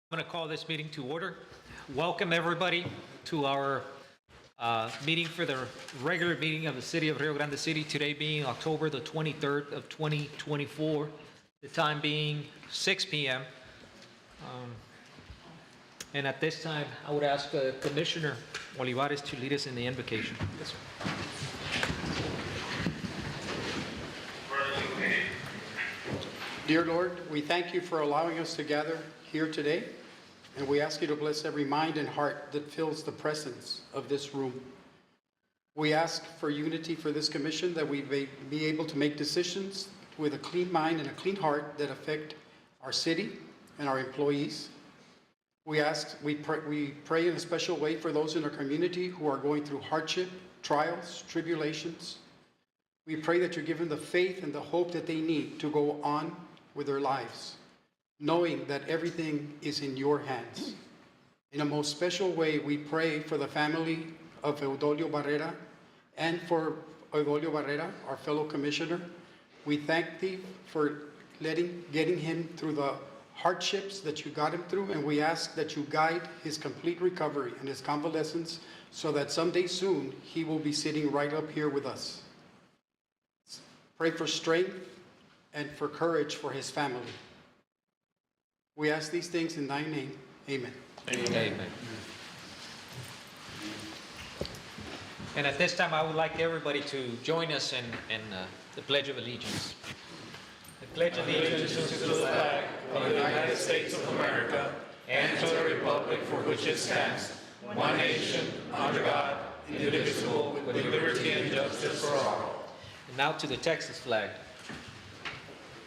I'm going to call this meeting to order. Welcome, everybody, to our meeting for the regular meeting of the City of Rio Grande City, today being October the 23rd of 2024, the time being 6 p.m. And at this time, I would ask Commissioner Olivares to lead us in the invocation. Yes, sir. Dear Lord, we thank you for allowing us to gather here today, and we ask you to bless every mind and heart that fills the presence of this room. We ask for unity for this commission, that we may be able to make decisions with a clean mind and a clean heart that affect our city and our employees. We pray in a special way for those in our community who are going through hardship, trials, tribulations. We pray that you give them the faith and the hope that they need to go on with their lives, knowing that everything is in your hands. In a most special way, we pray for the family of Eudolio Barrera and for Eudolio Barrera, our fellow commissioner. We thank thee for getting him through the hardships that you got him through, and we ask that you guide his complete recovery and his convalescence so that someday soon he will be sitting right up here with us. Pray for strength and for courage for his family. We ask these things in thy name. Amen. Amen. Amen. And at this time, I would like everybody to join us in the Pledge of Allegiance. I pledge allegiance to the flag of the United States of America and to the republic for which it stands, one nation, under God, indivisible, with liberty and justice for all. And now to the Texas flag.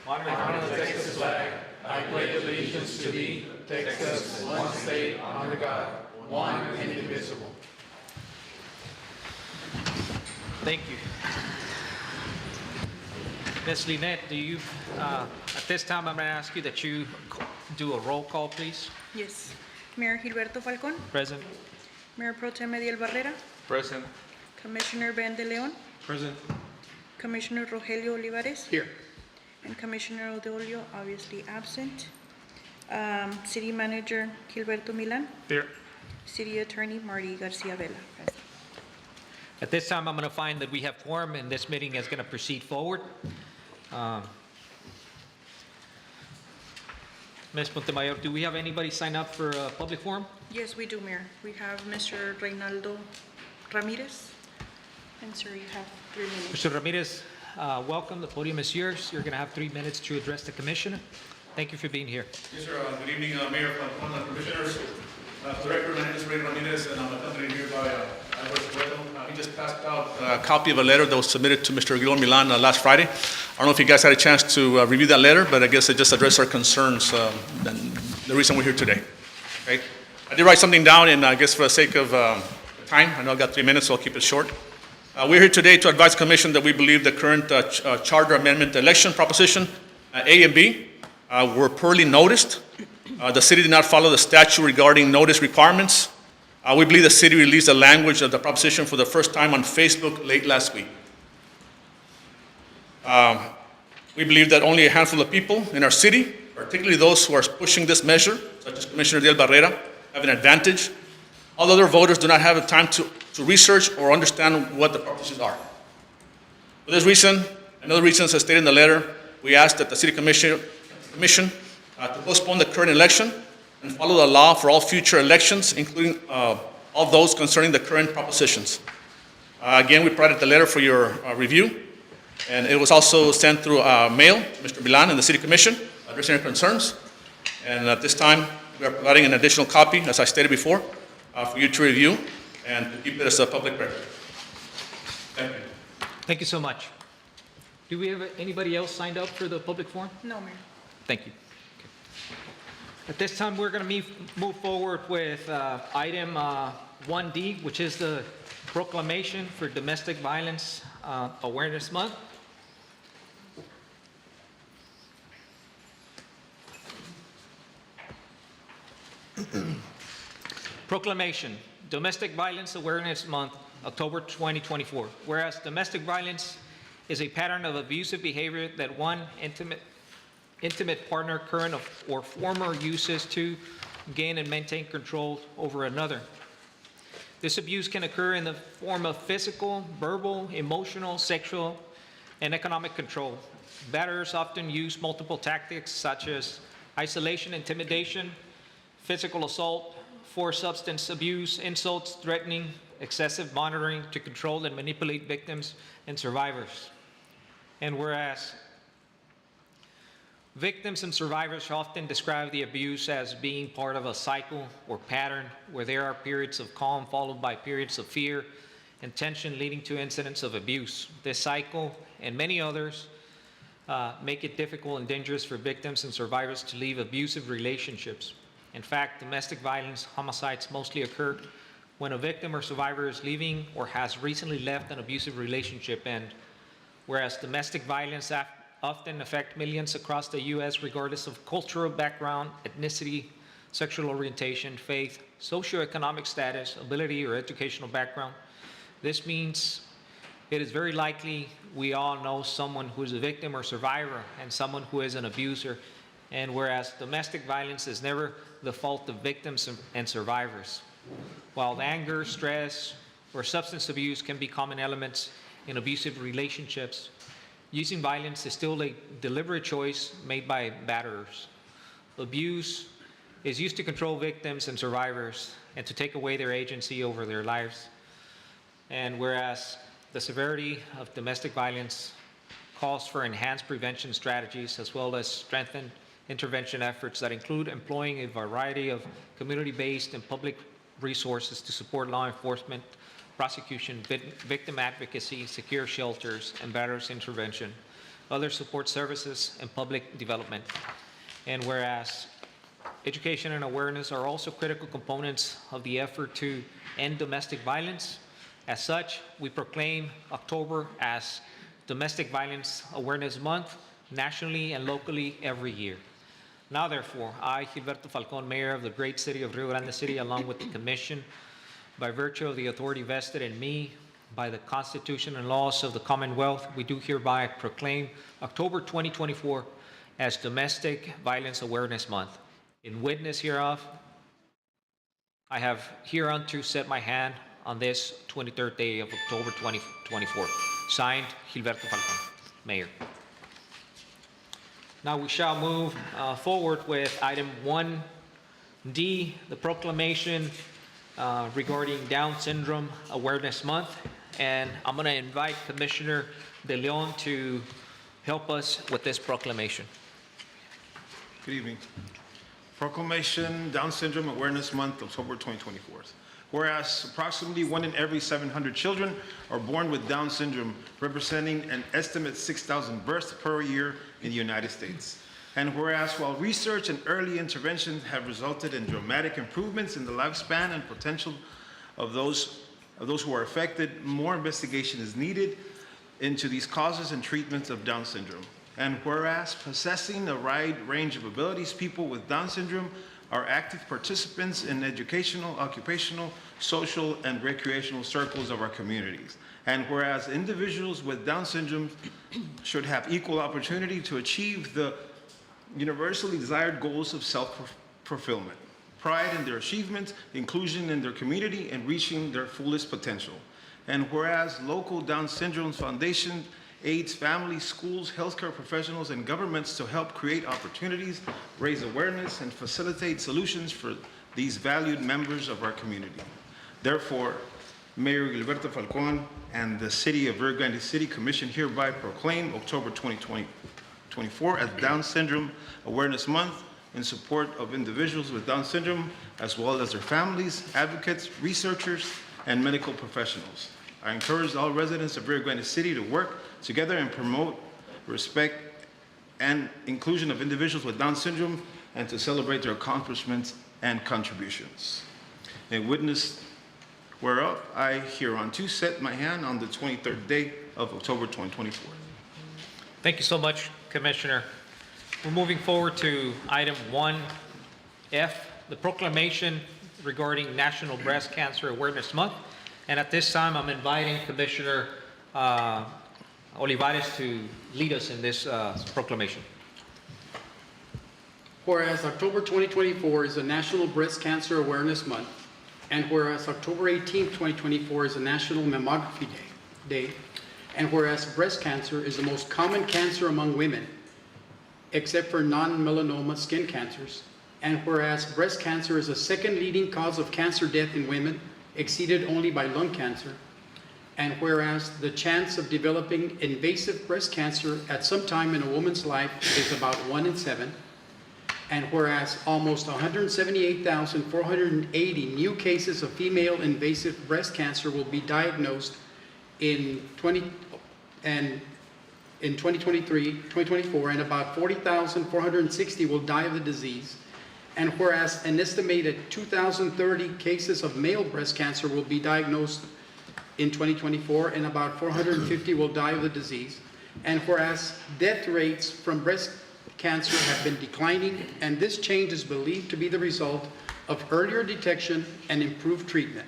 Honor the Texas flag. I pledge allegiance to thee, Texas, one state, under God, one and indivisible. Thank you. Ms. Lynette, do you, at this time, I'm going to ask you that you do a roll call, please. Yes. Mayor Gilberto Falcón. Present. Mayor Pro Tem Ediel Barrera. Present. Commissioner Ben de Leon. Present. Commissioner Rogelio Olivares. Here. And Commissioner Eudolio, obviously absent. City Manager Gilberto Milan. Here. City Attorney Marty Garcia Vela. Present. At this time, I'm going to find that we have quorum and this meeting is going to proceed forward. Ms. Montemayor, do we have anybody sign up for a public forum? Yes, we do, Mayor. We have Mr. Reynaldo Ramirez. And sir, you have 3 minutes. Mr. Ramirez, welcome. The podium is yours. You're going to have 3 minutes to address the commission. Thank you for being here. Yes, sir. Good evening, Mayor, Falcón, Commissioners. Director, my name is Ray Ramirez, and I'm accompanied here by Albert Cueto. He just passed out a copy of a letter that was submitted to Mr. Guillermo Milan last Friday. I don't know if you guys had a chance to review that letter, but I guess it just addressed our concerns and the reason we're here today. Okay? I did write something down, and I guess for the sake of time, I know I've got 3 minutes, so I'll keep it short. We're here today to advise the Commission that we believe the current charter amendment election proposition, A and B, were poorly noticed. The city did not follow the statute regarding notice requirements. We believe the city released the language of the proposition for the first time on Facebook late last week. We believe that only a handful of people in our city, particularly those who are pushing this measure, such as Commissioner Ediel Barrera, have an advantage. All other voters do not have the time to research or understand what the propositions are. For this reason, and other reasons as stated in the letter, we ask that the City Commission to postpone the current election and follow the law for all future elections, including all those concerning the current propositions. Again, we provided the letter for your review, and it was also sent through mail to Mr. Milan and the City Commission, addressing your concerns. And at this time, we are providing an additional copy, as I stated before, for you to review and to keep it as a public record. Thank you. Thank you so much. Do we have anybody else signed up for the public forum? No, Mayor. Thank you. At this time, we're going to move forward with item 1D, which is the proclamation for Domestic Violence Awareness Month. Proclamation, Domestic Violence Awareness Month, October 2024. Whereas domestic violence is a pattern of abusive behavior that one intimate partner, current or former, uses to gain and maintain control over another. This abuse can occur in the form of physical, verbal, emotional, sexual, and economic control. Batterers often use multiple tactics such as isolation, intimidation, physical assault, forced substance abuse, insults, threatening, excessive monitoring to control and manipulate victims and survivors. And whereas victims and survivors often describe the abuse as being part of a cycle or pattern where there are periods of calm followed by periods of fear and tension leading to incidents of abuse. This cycle and many others make it difficult and dangerous for victims and survivors to leave abusive relationships. In fact, domestic violence homicides mostly occur when a victim or survivor is leaving or has recently left an abusive relationship, and whereas domestic violence often affect millions across the U.S. regardless of cultural background, ethnicity, sexual orientation, faith, socioeconomic status, ability, or educational background. This means it is very likely we all know someone who is a victim or survivor and someone who is an abuser. And whereas domestic violence is never the fault of victims and survivors, while anger, stress, or substance abuse can be common elements in abusive relationships, using violence is still a deliberate choice made by batterers. Abuse is used to control victims and survivors and to take away their agency over their lives. And whereas the severity of domestic violence calls for enhanced prevention strategies as well as strengthened intervention efforts that include employing a variety of community-based and public resources to support law enforcement, prosecution, victim advocacy, secure shelters, and batterers intervention, other support services, and public development. And whereas education and awareness are also critical components of the effort to end domestic violence, as such, we proclaim October as Domestic Violence Awareness Month, nationally and locally every year. Now, therefore, I, Gilberto Falcón, Mayor of the great city of Rio Grande City, along with the Commission, by virtue of the authority vested in me by the Constitution and laws of the Commonwealth, we do hereby proclaim October 2024 as Domestic Violence Awareness Month. In witness hereof, I have hereunto set my hand on this 23rd day of October 2024. Signed, Gilberto Falcón, Mayor. Now we shall move forward with item 1D, the proclamation regarding Down Syndrome Awareness Month. And I'm going to invite Commissioner De Leon to help us with this proclamation. Good evening. Proclamation Down Syndrome Awareness Month, October 2024. Whereas approximately 1 in every 700 children are born with Down syndrome, representing an estimated 6,000 births per year in the United States. And whereas while research and early intervention have resulted in dramatic improvements in the lifespan and potential of those who are affected, more investigation is needed into these causes and treatments of Down syndrome. And whereas possessing a wide range of abilities, people with Down syndrome are active participants in educational, occupational, social, and recreational circles of our communities. And whereas individuals with Down syndrome should have equal opportunity to achieve the universally desired goals of self-fulfillment, pride in their achievements, inclusion in their community, and reaching their fullest potential. And whereas local Down Syndrome Foundation aids families, schools, healthcare professionals, and governments to help create opportunities, raise awareness, and facilitate solutions for these valued members of our community. Therefore, Mayor Gilberto Falcón and the City of Rio Grande City Commission hereby proclaim October 2024 as Down Syndrome Awareness Month in support of individuals with Down syndrome, as well as their families, advocates, researchers, and medical professionals. I encourage all residents of Rio Grande City to work together and promote respect and inclusion of individuals with Down syndrome and to celebrate their accomplishments and contributions. In witness whereof, I hereunto set my hand on the 23rd day of October 2024. Thank you so much, Commissioner. We're moving forward to item 1F, the proclamation regarding National Breast Cancer Awareness Month. And at this time, I'm inviting Commissioner Olivares to lead us in this proclamation. Whereas October 2024 is a National Breast Cancer Awareness Month, and whereas October 18th, 2024 is a National Mammography Day, and whereas breast cancer is the most common cancer among women, except for non-melanoma skin cancers, and whereas breast cancer is the second leading cause of cancer death in women, exceeded only by lung cancer, and whereas the chance of developing invasive breast cancer at some time in a woman's life is about 1 in 7, and whereas almost 178,480 new cases of female invasive breast cancer will be diagnosed in 2024, and about 40,460 will die of the disease. And whereas an estimated 2,030 cases of male breast cancer will be diagnosed in 2024, and about 450 will die of the disease. And whereas death rates from breast cancer have been declining, and this change is believed to be the result of earlier detection and improved treatment.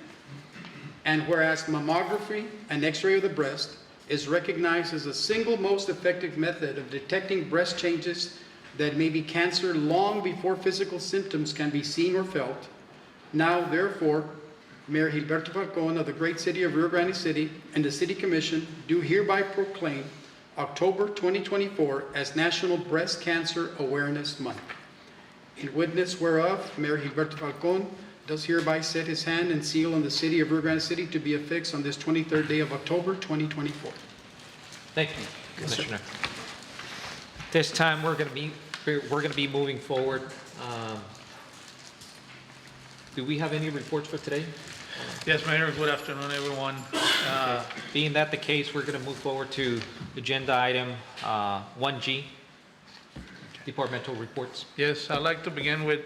And whereas mammography, an X-ray of the breast, is recognized as the single most effective method of detecting breast changes that may be cancer long before physical symptoms can be seen or felt. Now, therefore, Mayor Gilberto Falcon of the great city of Rio Grande City and the City Commission do hereby proclaim October 2024 as National Breast Cancer Awareness Month. In witness whereof, Mayor Gilberto Falcon does hereby set his hand and seal on the city of Rio Grande City to be affixed on this 23rd day of October 2024. Thank you, Commissioner. This time, we're going to be moving forward. Do we have any reports for today? Yes, Mayor, good afternoon, everyone. Being that the case, we're going to move forward to agenda item 1G, departmental reports. Yes, I'd like to begin with,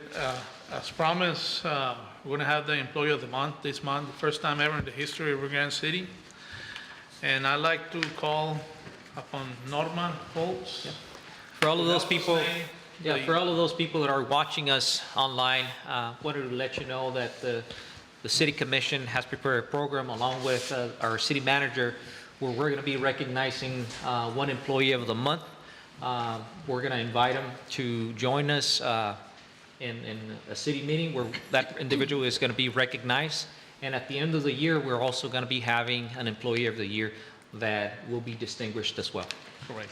as promised, we're going to have the Employee of the Month this month, the first time ever in the history of Rio Grande City. And I'd like to call upon Norma Holtz. For all of those people, The- for all of those people that are watching us online, wanted to let you know that the City Commission has prepared a program along with our city manager where we're going to be recognizing one employee of the month. We're going to invite him to join us in a city meeting where that individual is going to be recognized. And at the end of the year, we're also going to be having an Employee of the Year that will be distinguished as well. Correct.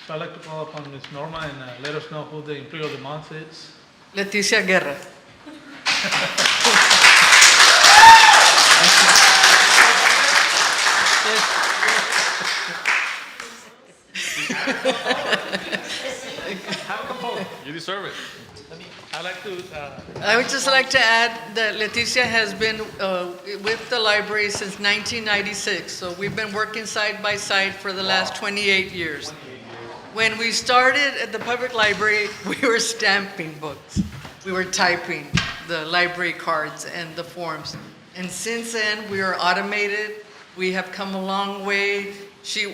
So I'd like to call upon Ms. Norma and let us know who the Employee of the Month is. Leticia Guerra. You deserve it. I'd like to, I would just like to add that Leticia has been with the library since 1996, so we've been working side by side for the last 28 years. When we started at the public library, we were stamping books. We were typing the library cards and the forms. And since then, we are automated. We have come a long way.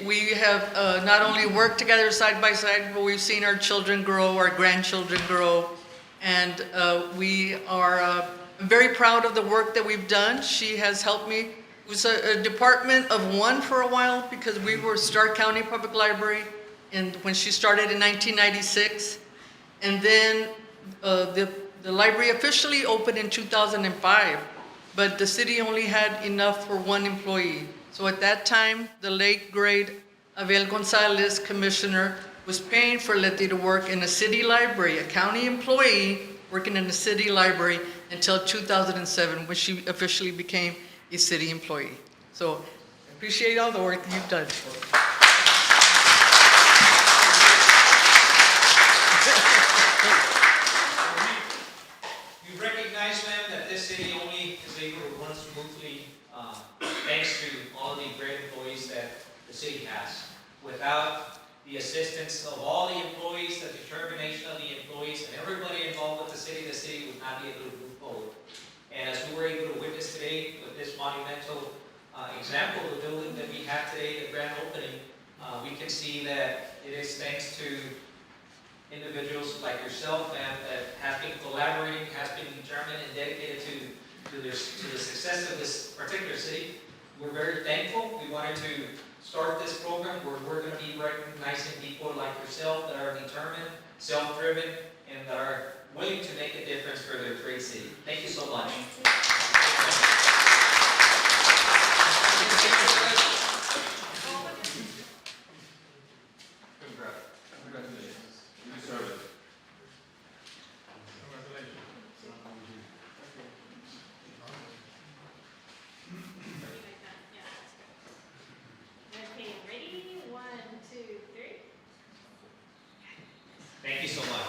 We have not only worked together side by side, but we've seen our children grow, our grandchildren grow. And we are very proud of the work that we've done. She has helped me. It was a department of one for a while because we were Stark County Public Library when she started in 1996. And then the library officially opened in 2005, but the city only had enough for one employee. So at that time, the late great Abel Gonzalez, commissioner, was paying for Leti to work in a city library, a county employee working in a city library until 2007 when she officially became a city employee. So I appreciate all the work that you've done. You recognize, ma'am, that this city only is able to run smoothly thanks to all the great employees that the city has. Without the assistance of all the employees, the determination of the employees, and everybody involved with the city would not be able to move forward. And as we were able to witness today with this monumental example of the building that we have today, the grand opening, we can see that it is thanks to individuals like yourself and that have been collaborating, has been determined and dedicated to the success of this particular city. We're very thankful. We wanted to start this program where we're going to be recognizing people like yourself that are determined, self-driven, and and that are willing to make a difference for their great city. Thank you so much. Okay, ready? 1, 2, 3. Thank you so much.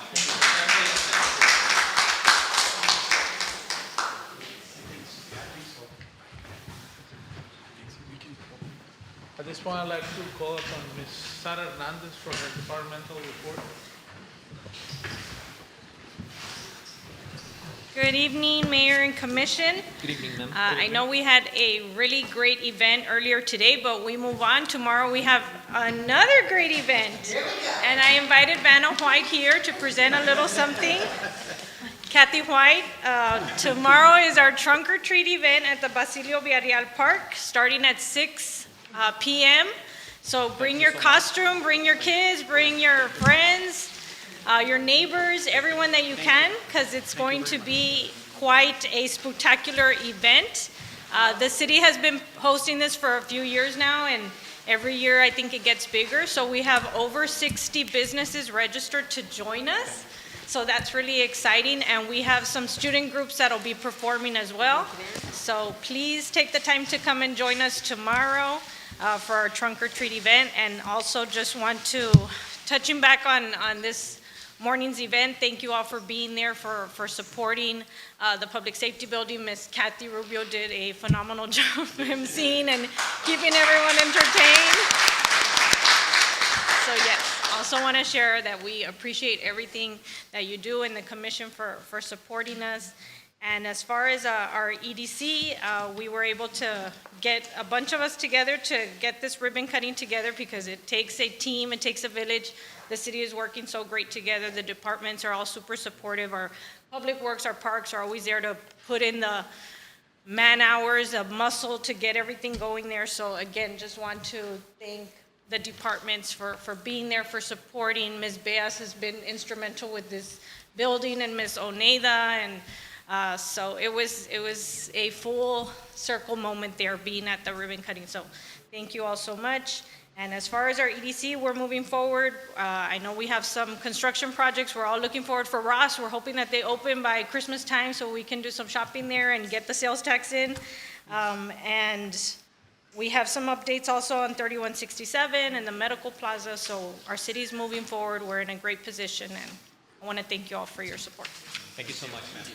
At this point, I'd like to call upon Ms. Sara Hernandez for her departmental report. Good evening, Mayor and Commission. Good evening, ma'am. I know we had a really great event earlier today, but we move on. Tomorrow we have another great event. And I invited Vanna White here to present a little something. Kathy White, tomorrow is our trunk or treat event at the Basilio Villarreal Park, starting at 6 p.m. So bring your costume, bring your kids, bring your friends, your neighbors, everyone that you can, because it's going to be quite a spectacular event. The city has been hosting this for a few years now, and every year I think it gets bigger. So we have over 60 businesses registered to join us. So that's really exciting, and we have some student groups that'll be performing as well. So please take the time to come and join us tomorrow for our trunk or treat event. And also just want to, touching back on this morning's event, thank you all for being there, for supporting the public safety building. Miss Kathy Rubio did a phenomenal job emceeing and keeping everyone entertained. So yes, also want to share that we appreciate everything that you do in the commission for supporting us. And as far as our EDC, we were able to get a bunch of us together to get this ribbon cutting together, because it takes a team, it takes a village. The city is working so great together. The departments are all super supportive. Our public works, our parks are always there to put in the man hours of muscle to get everything going there. So again, just want to thank the departments for being there, for supporting. Ms. Beas has been instrumental with this building, and Ms. Oneida, and so it was a full circle moment there, being at the ribbon cutting. So thank you all so much. And as far as our EDC, we're moving forward. I know we have some construction projects. We're all looking forward for Ross. We're hoping that they open by Christmas time so we can do some shopping there and get the sales tax in. And we have some updates also on 3167 and the medical plaza. So our city's moving forward. We're in a great position, and I want to thank you all for your support. Thank you so much, ma'am.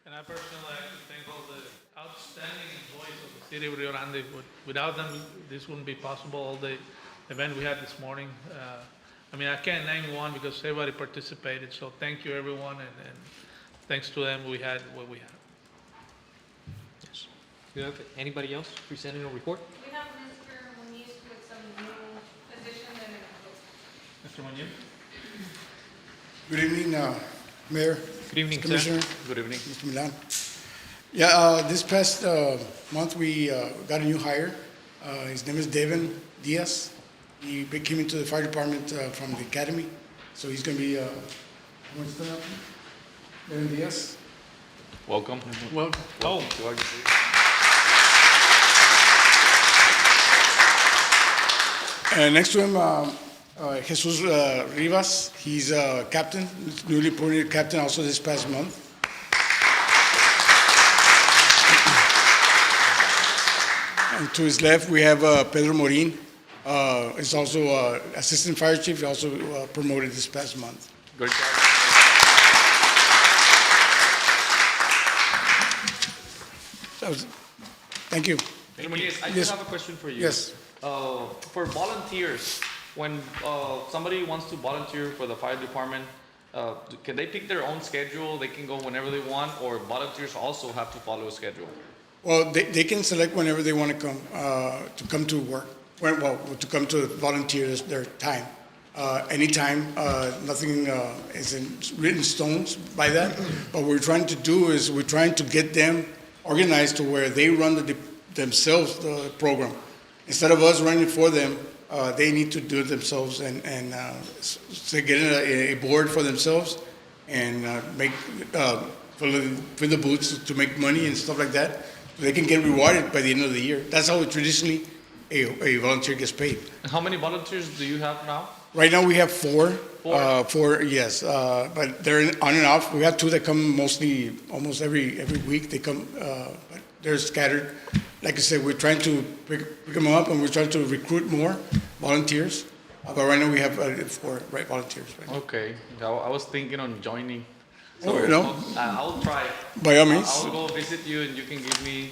And I personally like to thank all the outstanding employees of the city of Rio Grande. Without them, this wouldn't be possible. All the event we had this morning. I mean, I can't name one because everybody participated. So thank you, everyone, and thanks to them, we had what we had. Yes. Do you have anybody else presenting a report? We have Mr. Muniz with some new additions and Mr. Munoz? Good evening, Mayor, Good evening, sir. Commissioner, Good evening. Mr. Milan. Yeah, this past month, we got a new hire. His name is Devin Diaz. He came into the fire department from the academy, so he's going to be, what's that? Devin Diaz. Welcome. Well, Oh, next to him, Jesus Rivas. He's a captain, newly appointed captain also this past month. And to his left, we have Pedro Morin. He's also assistant fire chief, also promoted this past month. Great job. Thank you. Mr. Munoz, I Yes. just have a question for you. Yes. For volunteers, when somebody wants to volunteer for the fire department, can they pick their own schedule? They can go whenever they want, or volunteers also have to follow a schedule? Well, they can select whenever they want to come to work. Well, to come to volunteer their time. Anytime, nothing is in written stones by that. But what we're trying to do is we're trying to get them organized to where they run themselves the program. Instead of us running for them, they need to do it themselves and get a board for themselves and make fill the booths to make money and stuff like that. They can get rewarded by the end of the year. That's how traditionally a volunteer gets paid. And how many volunteers do you have now? Right now we have four. Four? Four, yes, but they're on and off. We have two that come mostly almost every week. They come, but they're scattered. Like I said, we're trying to pick them up, and we're trying to recruit more volunteers. But right now we have four volunteers. Right now. Okay, I was thinking on joining. Oh, no. I'll try. By all means. I'll go visit you and you can give me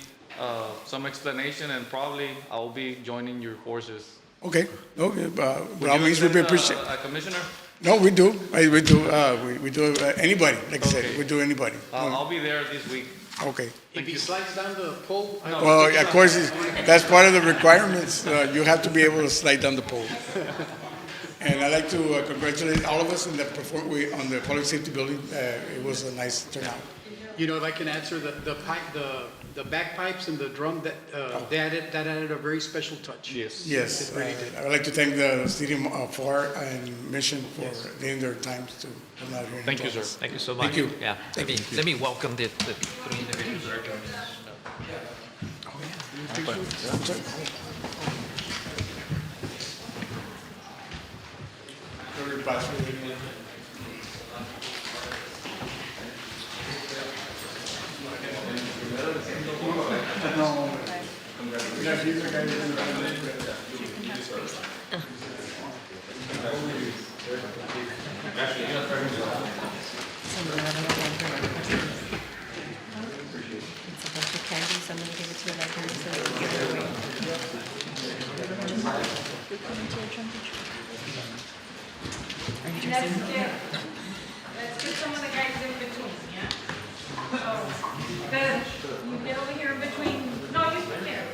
some explanation and probably I'll be joining your forces. Okay, okay. By Would all you means, we accept appreciate. a commissioner? No, we do. We do. We do anybody. Like I said, Okay. we do anybody. I'll be there this week. Okay. If he slides down the pole, Well, of course, that's part of the requirements. You have to be able to slide down the pole. And I'd like to congratulate all of us on the public safety building. It was a nice turnout. you know, if I can answer, the pipe, the bagpipes and the drum, that added a very special touch. Yes. Yes, It really did. I would like to thank the city of FAR and Mission for taking their time to come out here. and Thank you, join sir. us. Thank you so much. Thank you. Yeah, let me welcome the three individuals that are joining us. It's a bunch of candy, so I'm gonna give it to the library so they can give it away. Are you interested? Let's get some of the guys in between, yeah? So, you get over here in between, no, you sit there.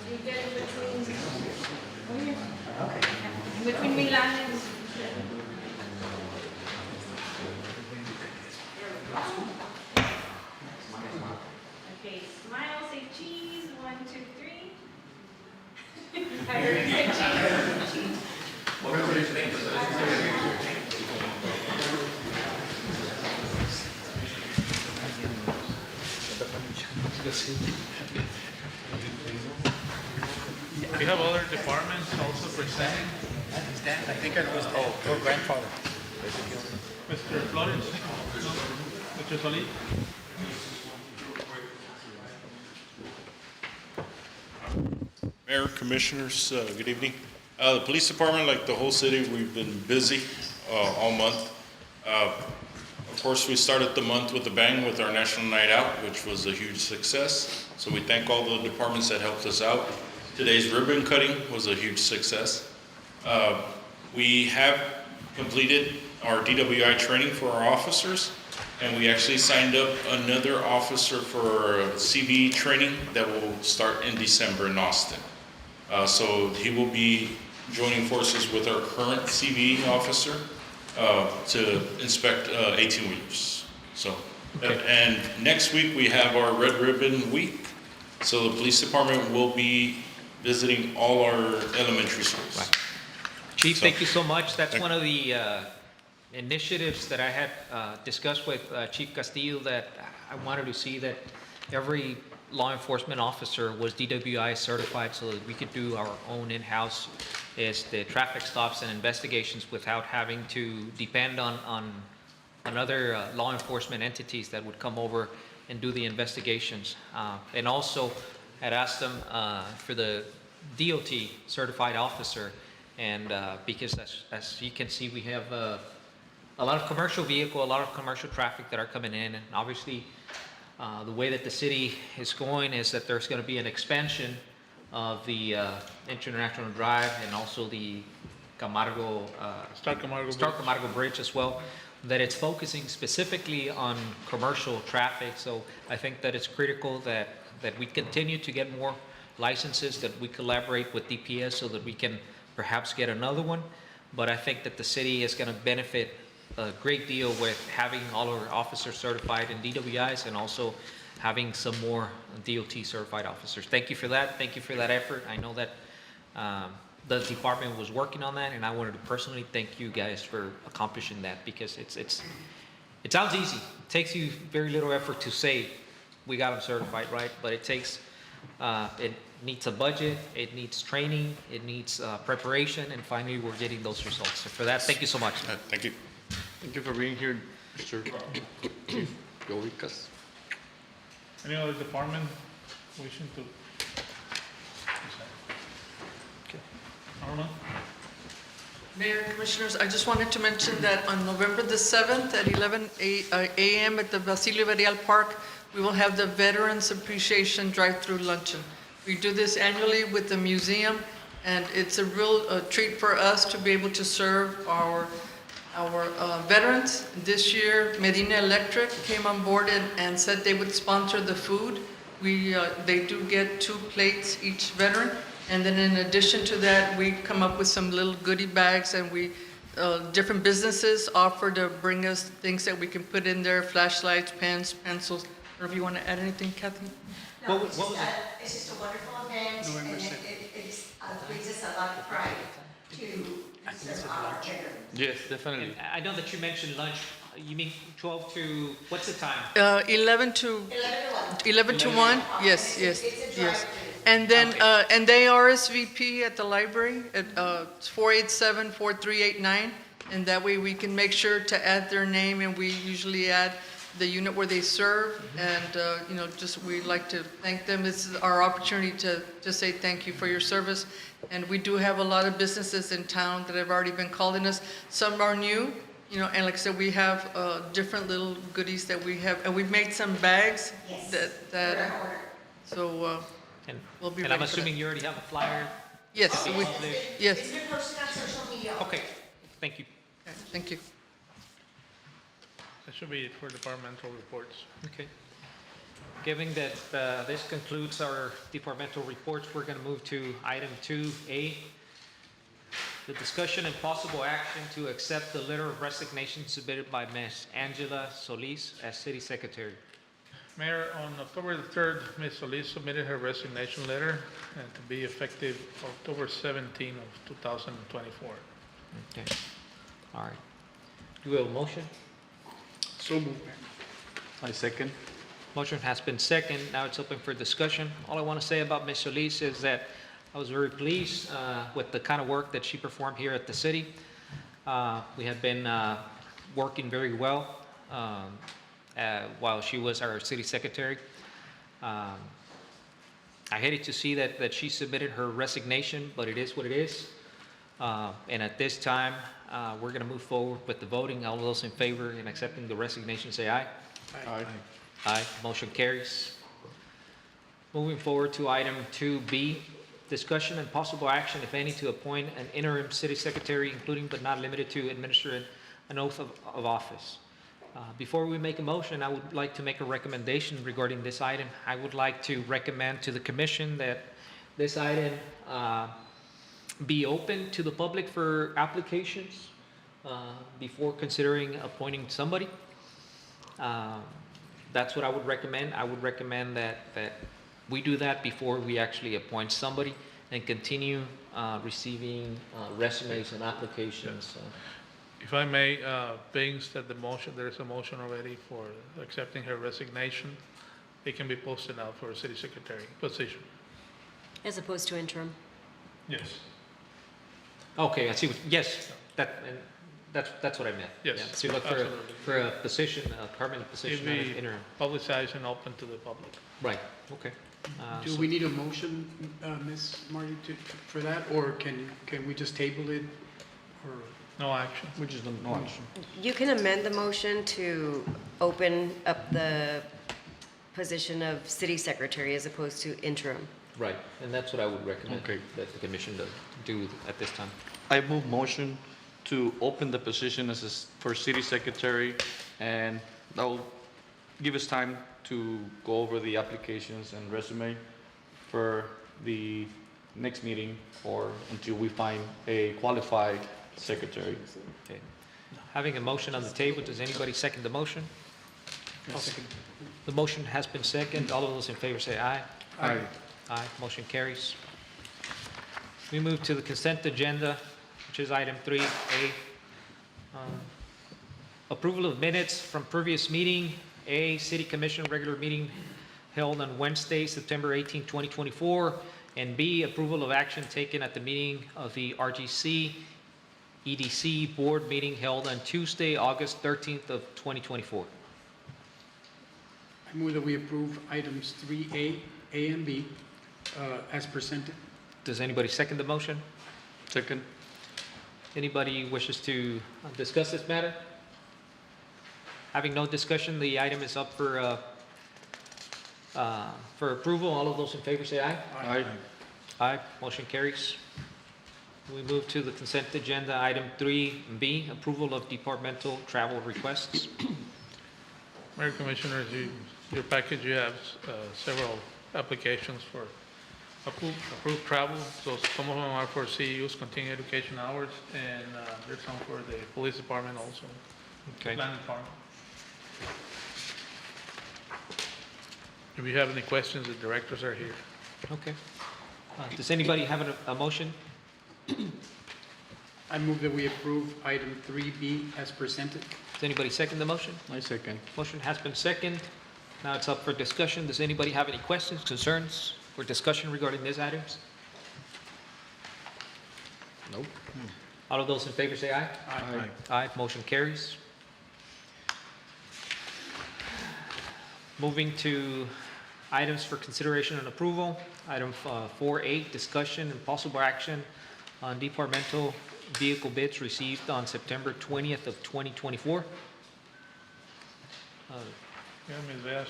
You get in between, over here. Okay. In between Milan and. Okay, smile, say cheese, 1, 2, 3. I heard you say cheese. We have other departments also presenting. I think I know his dad, or grandfather. Mr. Flores? Mr. Solis? Mayor, Commissioners, good evening. The police department, like the whole city, we've been busy all month. Of course, we started the month with a bang with our National Night Out, which was a huge success. So we thank all the departments that helped us out. Today's ribbon cutting was a huge success. We have completed our DWI training for our officers, and we actually signed up another officer for CV training that will start in December in Austin. So he will be joining forces with our current CV officer to inspect 18-wheelers. So, and next week we have our Red Ribbon Week. So the police department will be visiting all our elementary schools. Right. Chief, thank you so much. That's one of the initiatives that I had discussed with Chief Castillo, that I wanted to see that every law enforcement officer was DWI certified so that we could do our own in-house the traffic stops and investigations without having to depend on other law enforcement entities that would come over and do the investigations. And also had asked them for the DOT certified officer, and because as you can see, we have a lot of commercial vehicle, a lot of commercial traffic that are coming in, and obviously the way that the city is going is that there's going to be an expansion of the International Drive and also the Camargo, Star Camargo Camargo Bridge as well, that it's focusing specifically on commercial traffic. So I think that it's critical that we continue to get more licenses, that we collaborate with DPS so that we can perhaps get another one. But I think that the city is going to benefit a great deal with having all our officers certified in DWIs and also having some more DOT certified officers. Thank you for that. Thank you for that effort. I know that the department was working on that, and I wanted to personally thank you guys for accomplishing that, because it sounds easy. It takes you very little effort to say, we got them certified, right? But it takes, it needs a budget, it needs training, it needs preparation, and finally, we're getting those results. So for that, thank you so much. Thank you. Thank you for being here, Mr. Chief Yovicas. Any other department wishing to? Okay. Arnold? Mayor, Commissioners, I just wanted to mention that on November the 7th at 11 a.m. at the Basilio Verial Park, we will have the Veterans Appreciation Drive-Through Luncheon. We do this annually with the museum, and it's a real treat for us to be able to serve our veterans. This year, Medina Electric came on board and said they would sponsor the food. They do get 2 plates each veteran. And then in addition to that, we come up with some little goodie bags, and different businesses offer to bring us things that we can put in there, flashlights, pens, pencils. I don't know if you want to add anything, Kathy? No, What was it? it's just a wonderful event, and it brings us a lot of pride to serve our veterans. Yes, definitely. And I know that you mentioned lunch. You mean 12 to, what's the time? 11 to 11 to 1. 1? Yes, It's a yes. drive-through. And then, Okay. and they RSVP at the library at 487-4389, and that way we can make sure to add their name, and we usually add the unit where they serve, and, just we'd like to thank them. This is our opportunity to say thank you for your service. And we do have a lot of businesses in town that have already been calling us. Some are new, and like I said, we have different little goodies that we have, and we've made some bags Yes. that, We're on order. so, And we'll be and I'm ready for that. assuming you already have a flyer? Yes, we, yes, It's been posted on social media. Okay, thank you. thank you. That should be it for departmental reports. Okay. Given that this concludes our departmental reports, we're going to move to item 2A, the discussion and possible action to accept the letter of resignation submitted by Ms. Angela Solis as City Secretary. Mayor, on October the 3rd, Ms. Solis submitted her resignation letter and to be effective October 17 of 2024. Okay. All right. Do we have a motion? So moved. I second. Motion has been second. Now it's open for discussion. All I want to say about Ms. Solis is that I was very pleased with the kind of work that she performed here at the city. We have been working very well while she was our city secretary. I hated to see that she submitted her resignation, but it is what it is. And at this time, we're going to move forward with the voting. All those in favor in accepting the resignation, say aye. Aye. Aye, motion carries. Moving forward to item 2B, discussion and possible action, if any, to appoint an interim city secretary, including but not limited to administer an oath of office. Before we make a motion, I would like to make a recommendation regarding this item. I would like to recommend to the commission that this item be open to the public for applications before considering appointing somebody. That's what I would recommend. I would recommend that we do that before we actually appoint somebody and continue receiving resumes and applications. If I may, Bings, that there is a motion already for accepting her resignation. It can be posted now for a city secretary position. As opposed to interim. Yes. Okay, I see. Yes, that's what I meant. Yes, Yeah, so you look absolutely. for a position, a permanent position, not an It'll be interim. publicized and open to the public. Right. Okay. Do So- we need a motion, Ms. Marty, for that, or can we just table it? Or No action. Which is no action. You can amend the motion to open up the position of city secretary as opposed to interim. Right, and that's what I would recommend Okay. that the commission do at this time. I move motion to open the position for city secretary, and that will give us time to go over the applications and resume for the next meeting or until we find a qualified secretary. Okay. Having a motion on the table, does anybody second the motion? The motion has been seconded. All of those in favor say aye. Aye. Aye, motion carries. We move to the consent agenda, which is item 3A. Approval of minutes from previous meeting. A, City Commission regular meeting held on Wednesday, September 18, 2024. And B, approval of action taken at the meeting of the RGC-EDC Board meeting held on Tuesday, August 13th of 2024. I move that we approve items 3A, A and B as presented. Does anybody second the motion? Second. Anybody wishes to discuss this matter? Having no discussion, the item is up for approval. All of those in favor say aye. Aye. Aye, motion carries. We move to the consent agenda, item 3B, approval of departmental travel requests. Mayor Commissioners, your package, you have several applications for approved travel. So some of them are for CEUs, continuing education hours, and there's some for the police department also. Okay. Planning department. If you have any questions, the directors are here. Okay. Does anybody have a motion? I move that we approve item 3B as presented. Does anybody second the motion? I second. Motion has been seconded. Now it's up for discussion. Does anybody have any questions, concerns, or discussion regarding these items? Nope. All of those in favor say aye. Aye. Aye, motion carries. Moving to items for consideration and approval. Item 4A, discussion and possible action on departmental vehicle bids received on September 20th of 2024. Yeah, Ms. Vaz,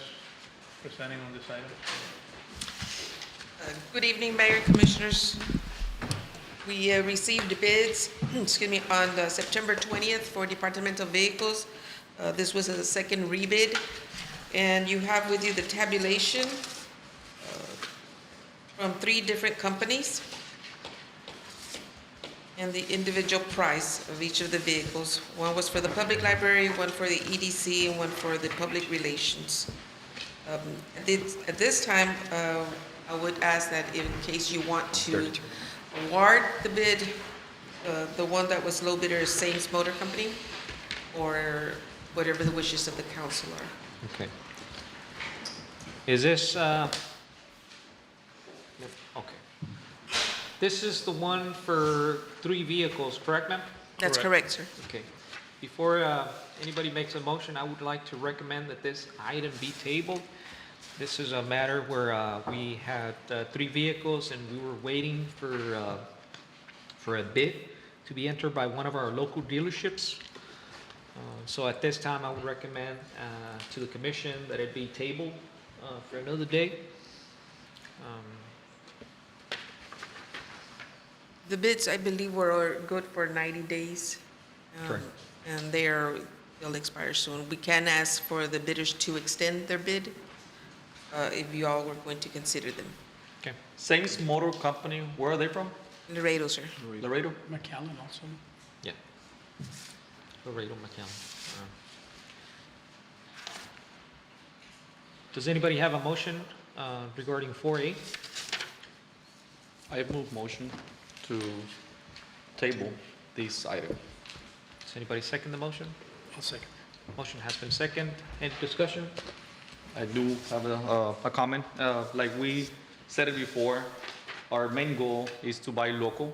presenting on this item. Good evening, Mayor, Commissioners. We received bids, excuse me, on September 20th for departmental vehicles. This was a second rebid, and you have with you the tabulation from 3 different companies and the individual price of each of the vehicles. One was for the public library, one for the EDC, and one for the public relations. At this time, I would ask that in case you want to award the bid, the one that was low bidder is Sames Motor Company, or whatever the wishes of the council are. Okay. Is this, okay. This is the one for 3 vehicles, correct, ma'am? That's correct, sir. Okay. Before anybody makes a motion, I would like to recommend that this item be tabled. This is a matter where we had 3 vehicles and we were waiting for a bid to be entered by one of our local dealerships. So at this time, I would recommend to the commission that it be tabled for another day. The bids, I believe, were good for 90 days. Correct. And they'll expire soon. We can ask for the bidders to extend their bid if you all were going to consider them. Okay. Sames Motor Company, where are they from? Laredo, sir. Laredo? McAllen also. Yeah. Laredo, McAllen. Does anybody have a motion regarding 4A? I move motion to table this item. Does anybody second the motion? I'll second. Motion has been seconded. Any discussion? I do have a comment. Like we said it before, our main goal is to buy local.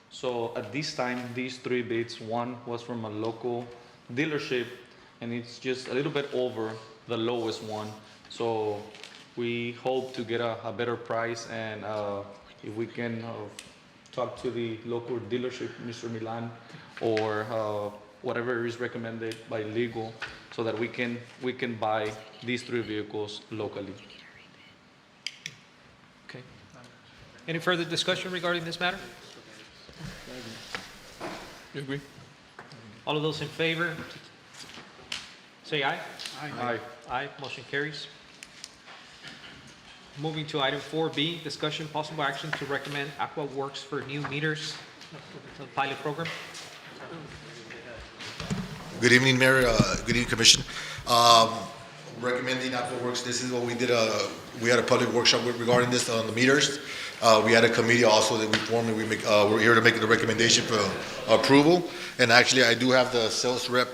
So at this time, these 3 bids, one was from a local dealership, and it's just a little bit over the lowest one. So we hope to get a better price, and if we can talk to the local dealership, Mr. Milan, or whatever is recommended by legal, so that we can buy these 3 vehicles locally. Okay. Any further discussion regarding this matter? You agree? All of those in favor, say aye. Aye. Aye, motion carries. Moving to item 4B, discussion possible action to recommend Aqua Works for new meters pilot program. Good evening, Mayor. Good evening, Commission. Recommending Aqua Works. This is what we did. We had a public workshop regarding this on the meters. We had a committee also that we formed, and we're here to make the recommendation for approval. And actually, I do have the sales rep,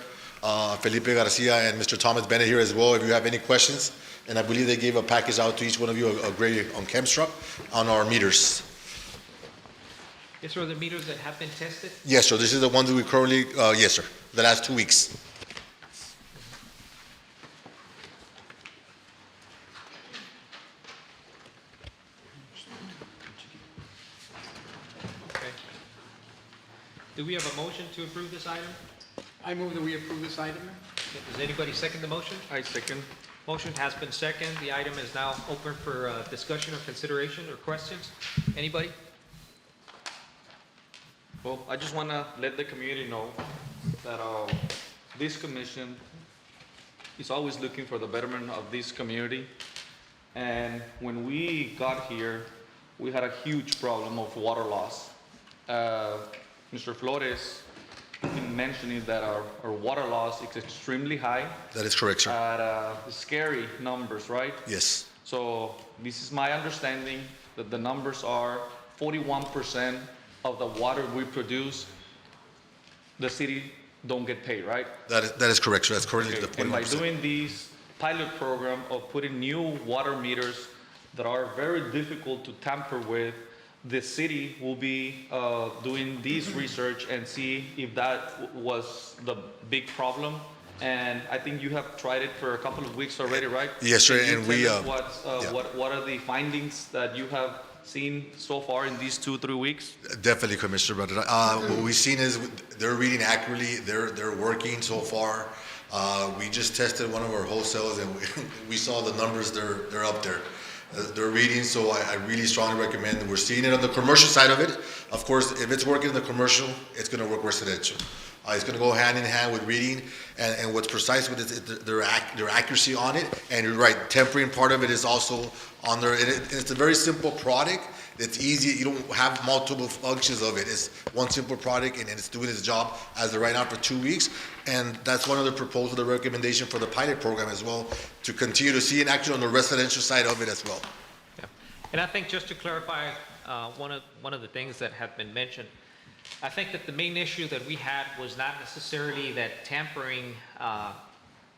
Felipe Garcia, and Mr. Thomas Bennett here as well, if you have any questions. And I believe they gave a package out to each one of you, a gray on Chemstruck, on our meters. These are the meters that have been tested? Yes, sir. This is the ones that we currently, yes, sir, the last 2 weeks. Okay. Do we have a motion to approve this item? I move that we approve this item. Does anybody second the motion? I second. Motion has been seconded. The item is now open for discussion or consideration or questions. Anybody? Well, I just want to let the community know that this commission is always looking for the betterment of this community. And when we got here, we had a huge problem of water loss. Mr. Flores been mentioning that our water loss is extremely high. That is correct, sir. At scary numbers, right? Yes. So this is my understanding that the numbers are 41% of the water we produce, the city don't get paid, right? That is correct, sir. That's currently the And by 41%. doing this pilot program of putting new water meters that are very difficult to tamper with, the city will be doing this research and see if that was the big problem. And I think you have tried it for a couple of weeks already, right? Yes, sir. Can you And we, tell us what are the findings that you have seen so far in these 2-3 weeks? Definitely, Commissioner Brother. What we've seen is they're reading accurately. They're working so far. We just tested one of our wholesales, and we saw the numbers. They're up there. They're reading, so I really strongly recommend that we're seeing it on the commercial side of it. Of course, if it's working in the commercial, it's going to work residential. It's going to go hand in hand with reading, and what's precise with it, their accuracy on it. And you're right, tempering part of it is also on there. And it's a very simple product. It's easy. You don't have multiple functions of it. It's one simple product, and it's doing its job as of right now for 2 weeks. And that's one of the proposals, the recommendation for the pilot program as well, to continue to see it actually on the residential side of it as well. Yeah. And I think just to clarify, one of the things that have been mentioned, I think that the main issue that we had was not necessarily that tampering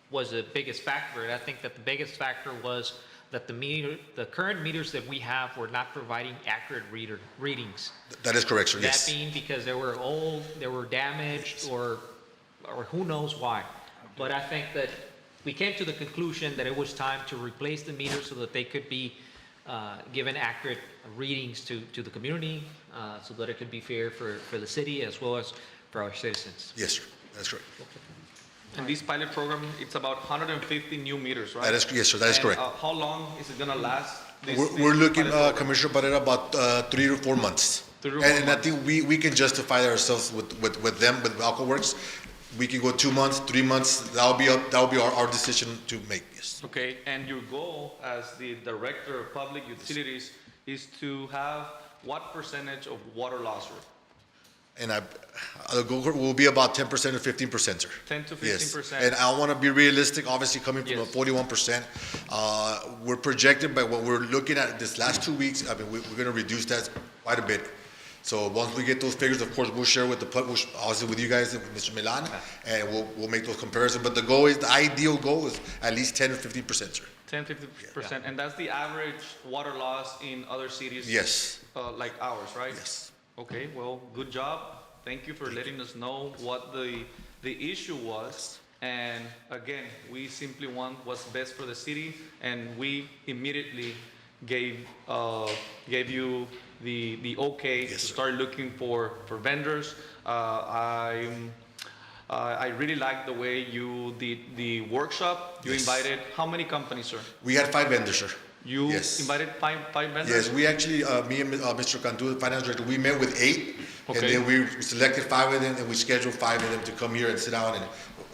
was the biggest factor. I think that the biggest factor was that the current meters that we have were not providing accurate readings. That is correct, sir. Yes. That being because they were old, they were damaged, or who knows why. But I think that we came to the conclusion that it was time to replace the meters so that they could be given accurate readings to the community, so that it could be fair for the city as well as for our citizens. Yes, sir. That's correct. And this pilot program, it's about 150 new meters, right? That is, yes, sir. That is correct. How long is it going to last? We're looking, Commissioner Barrera, about 3 to 4 months. 3 to 4 And I months. think we can justify ourselves with them, with Alcoworks. We can go 2 months, 3 months. That'll be our decision to make. Yes. Okay, and your goal as the Director of Public Utilities is to have what percentage of water loss? And the goal will be about 10% or 15%, sir. 10 to 15%. Yes. And I want to be realistic, obviously coming from a 41%. We're projected by what we're looking at this last 2 weeks. I mean, we're going to reduce that quite a bit. So once we get those figures, of course, we'll share with the public, also with you guys, with Mr. Milan, and we'll make those comparisons. But the ideal goal is at least 10 or 15%, sir. 10, 50%. And that's the average water loss in other cities? Yes. Like ours, right? Yes. Okay, well, good job. Thank you for letting us know what the issue was. And again, we simply want what's best for the city, and we immediately gave you the okay to start looking for vendors. I really like the way you did the workshop. You invited how many companies, sir? We had 5 vendors, sir. You invited five vendors? Yes, we actually, me and Mr. Cantu, the finance director, we met with 8, and then we selected 5 of them, and we scheduled 5 of them to come here and sit down, and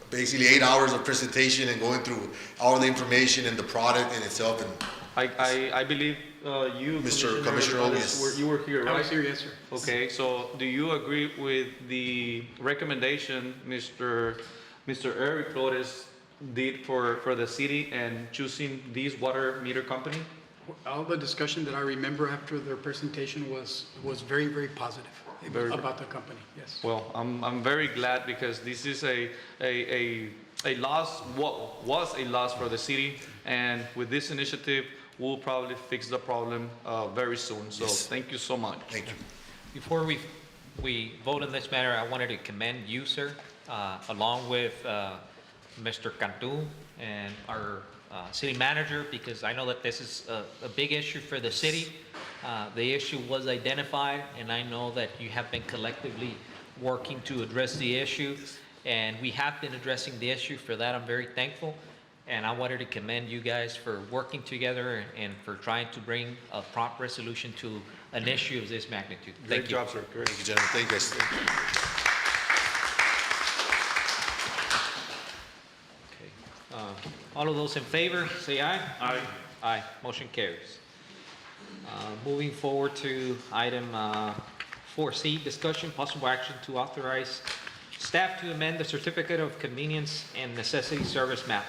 basically 8 hours of presentation and going through all the information and the product in itself. And I believe you, Mr. Commissioner, yes. You were here, right? I was here, yes, sir. Okay, so do you agree with the recommendation Mr. Eric Flores did for the city and choosing this water meter company? All the discussion that I remember after their presentation was very, very positive about the company, yes. Well, I'm very glad because this is a loss, what was a loss for the city, and with this initiative, we'll probably fix the problem very soon. So thank you so much. Thank you. Before we vote on this matter, I wanted to commend you, sir, along with Mr. Cantu and our city manager, because I know that this is a big issue for the city. The issue was identified, and I know that you have been collectively working to address the issue, and we have been addressing the issue. For that, I'm very thankful, and I wanted to commend you guys for working together and for trying to bring a prompt resolution to an issue of this magnitude. Thank you. Great job, sir. Thank you, gentlemen. Thank you, guys. All of those in favor, say aye. Aye. Aye, motion carries. Moving forward to item 4C, discussion, possible action to authorize staff to amend the Certificate of Convenience and Necessity Service map.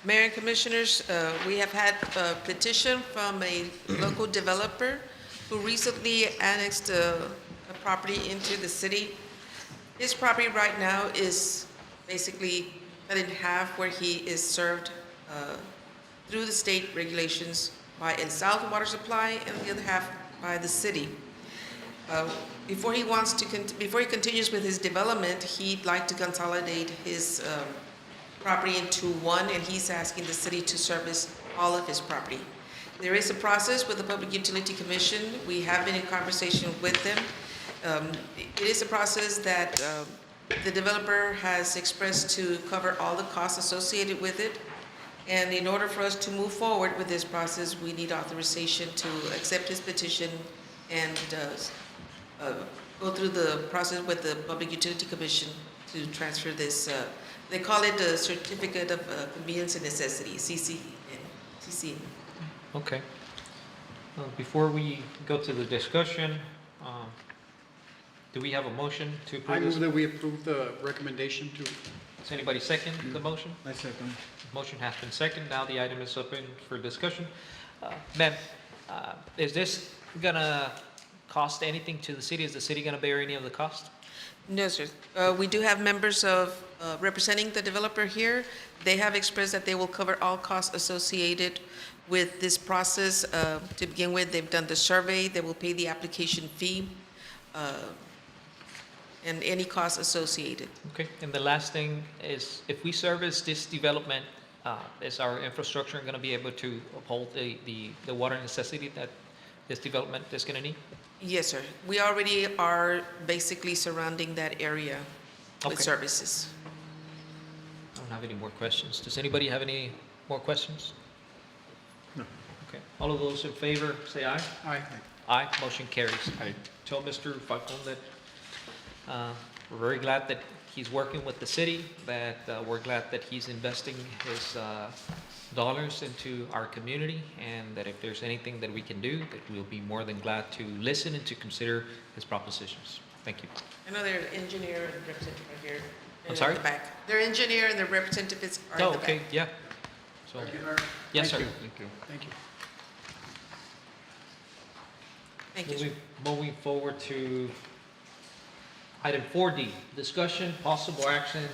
Mayor and Commissioners, we have had a petition from a local developer who recently annexed a property into the city. His property right now is basically cut in half, where he is served through the state regulations by El South Water Supply and the other half by the city. Before he continues with his development, he'd like to consolidate his property into one, and he's asking the city to service all of his property. There is a process with the Public Utility Commission. We have been in conversation with them. It is a process that the developer has expressed to cover all the costs associated with it. And in order for us to move forward with this process, we need authorization to accept his petition and go through the process with the Public Utility Commission to transfer this. They call it the Certificate of Convenience and Necessity, CCN. Okay. Before we go to the discussion, do we have a motion to I approve move this? that we approve the recommendation to. Does anybody second the motion? I second. Motion has been seconded. Now the item is open for discussion. Ma'am, is this gonna cost anything to the city? Is the city gonna bear any of the cost? No, sir. We do have members of representing the developer here. They have expressed that they will cover all costs associated with this process. To begin with, they've done the survey. They will pay the application fee and any costs associated. Okay, and the last thing is, if we service this development, is our infrastructure gonna be able to uphold the water necessity that this development is gonna need? Yes, sir. We already are basically surrounding that area with Okay. services. I don't have any more questions. Does anybody have any more questions? No. Okay, all of those in favor, say aye. Aye. Aye, motion carries. I tell Mr. Falcon that we're very glad that he's working with the city, that we're glad that he's investing his dollars into our community, and that if there's anything that we can do, that we'll be more than glad to listen and to consider his propositions. Thank you. I know their engineer and representative are here. I'm sorry? In the back. Their engineer and their representatives are in Oh, the back. okay, yeah. So, yes, sir. Thank you. Thank you. Thank you, sir. Moving forward to item 4D, discussion, possible action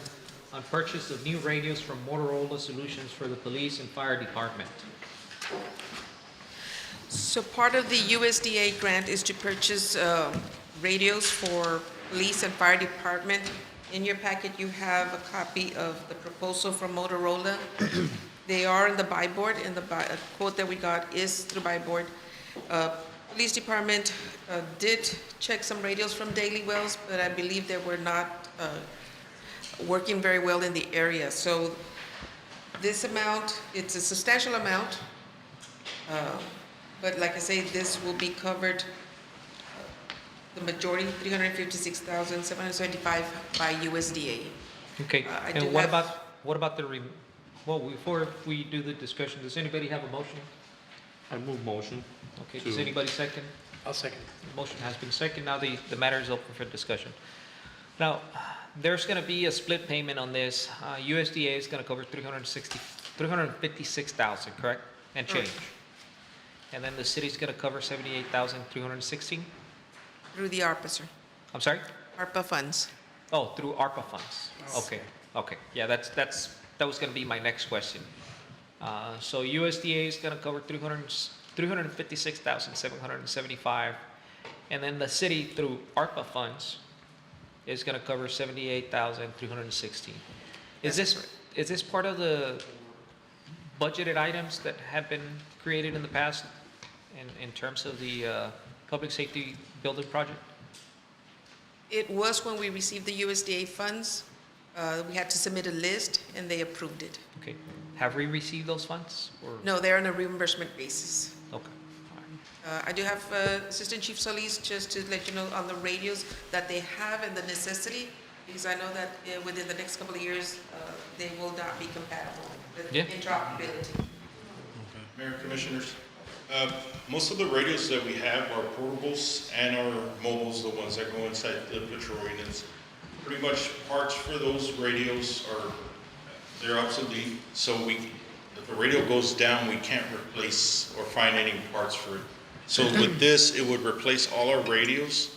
on purchase of new radios from Motorola Solutions for the police and fire department. So part of the USDA grant is to purchase radios for police and fire department. In your packet, you have a copy of the proposal from Motorola. They are in the buy board, and the quote that we got is through buy board. Police department did check some radios from Daily Wells, but I believe they were not working very well in the area. So this amount, it's a substantial amount, but like I say, this will be covered, the majority, $356,775 by USDA. Okay, I do and what have- about well, before we do the discussion, does anybody have a motion? I move motion. Okay, does anybody second? I'll second. The motion has been seconded. Now the matter is open for discussion. Now, there's going to be a split payment on this. USDA is going to cover $356,000, correct? and change. And then the city's gonna cover 78,316? Through the ARPA, sir. I'm sorry? ARPA funds. Oh, through ARPA funds. Okay, okay. Yeah, that was gonna be my next question. So USDA is gonna cover 356,775, and then the city through ARPA funds is gonna cover 78,316. Is this part of the budgeted items that have been created in the past in terms of the public safety building project? It was when we received the USDA funds. We had to submit a list, and they approved it. Okay. Have we received those funds? Or? No, they're on a reimbursement basis. Okay. I do have Assistant Chief Solis just to let you know on the radios that they have and the necessity, because I know that within the next couple of years, they will not be compatible with interoperability. Mayor, Commissioners, most of the radios that we have are portables and our mobiles, the ones that go inside the patrol units. Pretty much parts for those radios they're obsolete, so if a radio goes down, we can't replace or find any parts for it. So with this, it would replace all our radios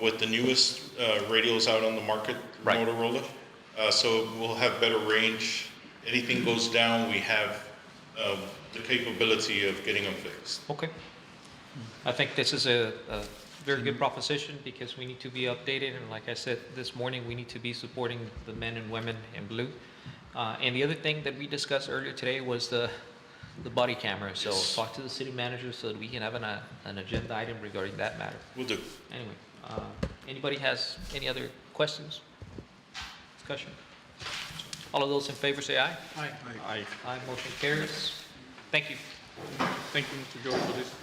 with the newest radios out on the market, Motorola. So we'll have better range. Anything goes down, we have the capability of getting them fixed. Okay. I think this is a very good proposition because we need to be updated, and like I said this morning, we need to be supporting the men and women in blue. And the other thing that we discussed earlier today was the body camera. So talk to the city manager so that we can have an agenda item regarding that matter. Will do. Anyway, anybody has any other questions? Discussion? All of those in favor say aye. Aye. Aye. Aye, motion carries. Thank you. Thank you, Mr. George, for this.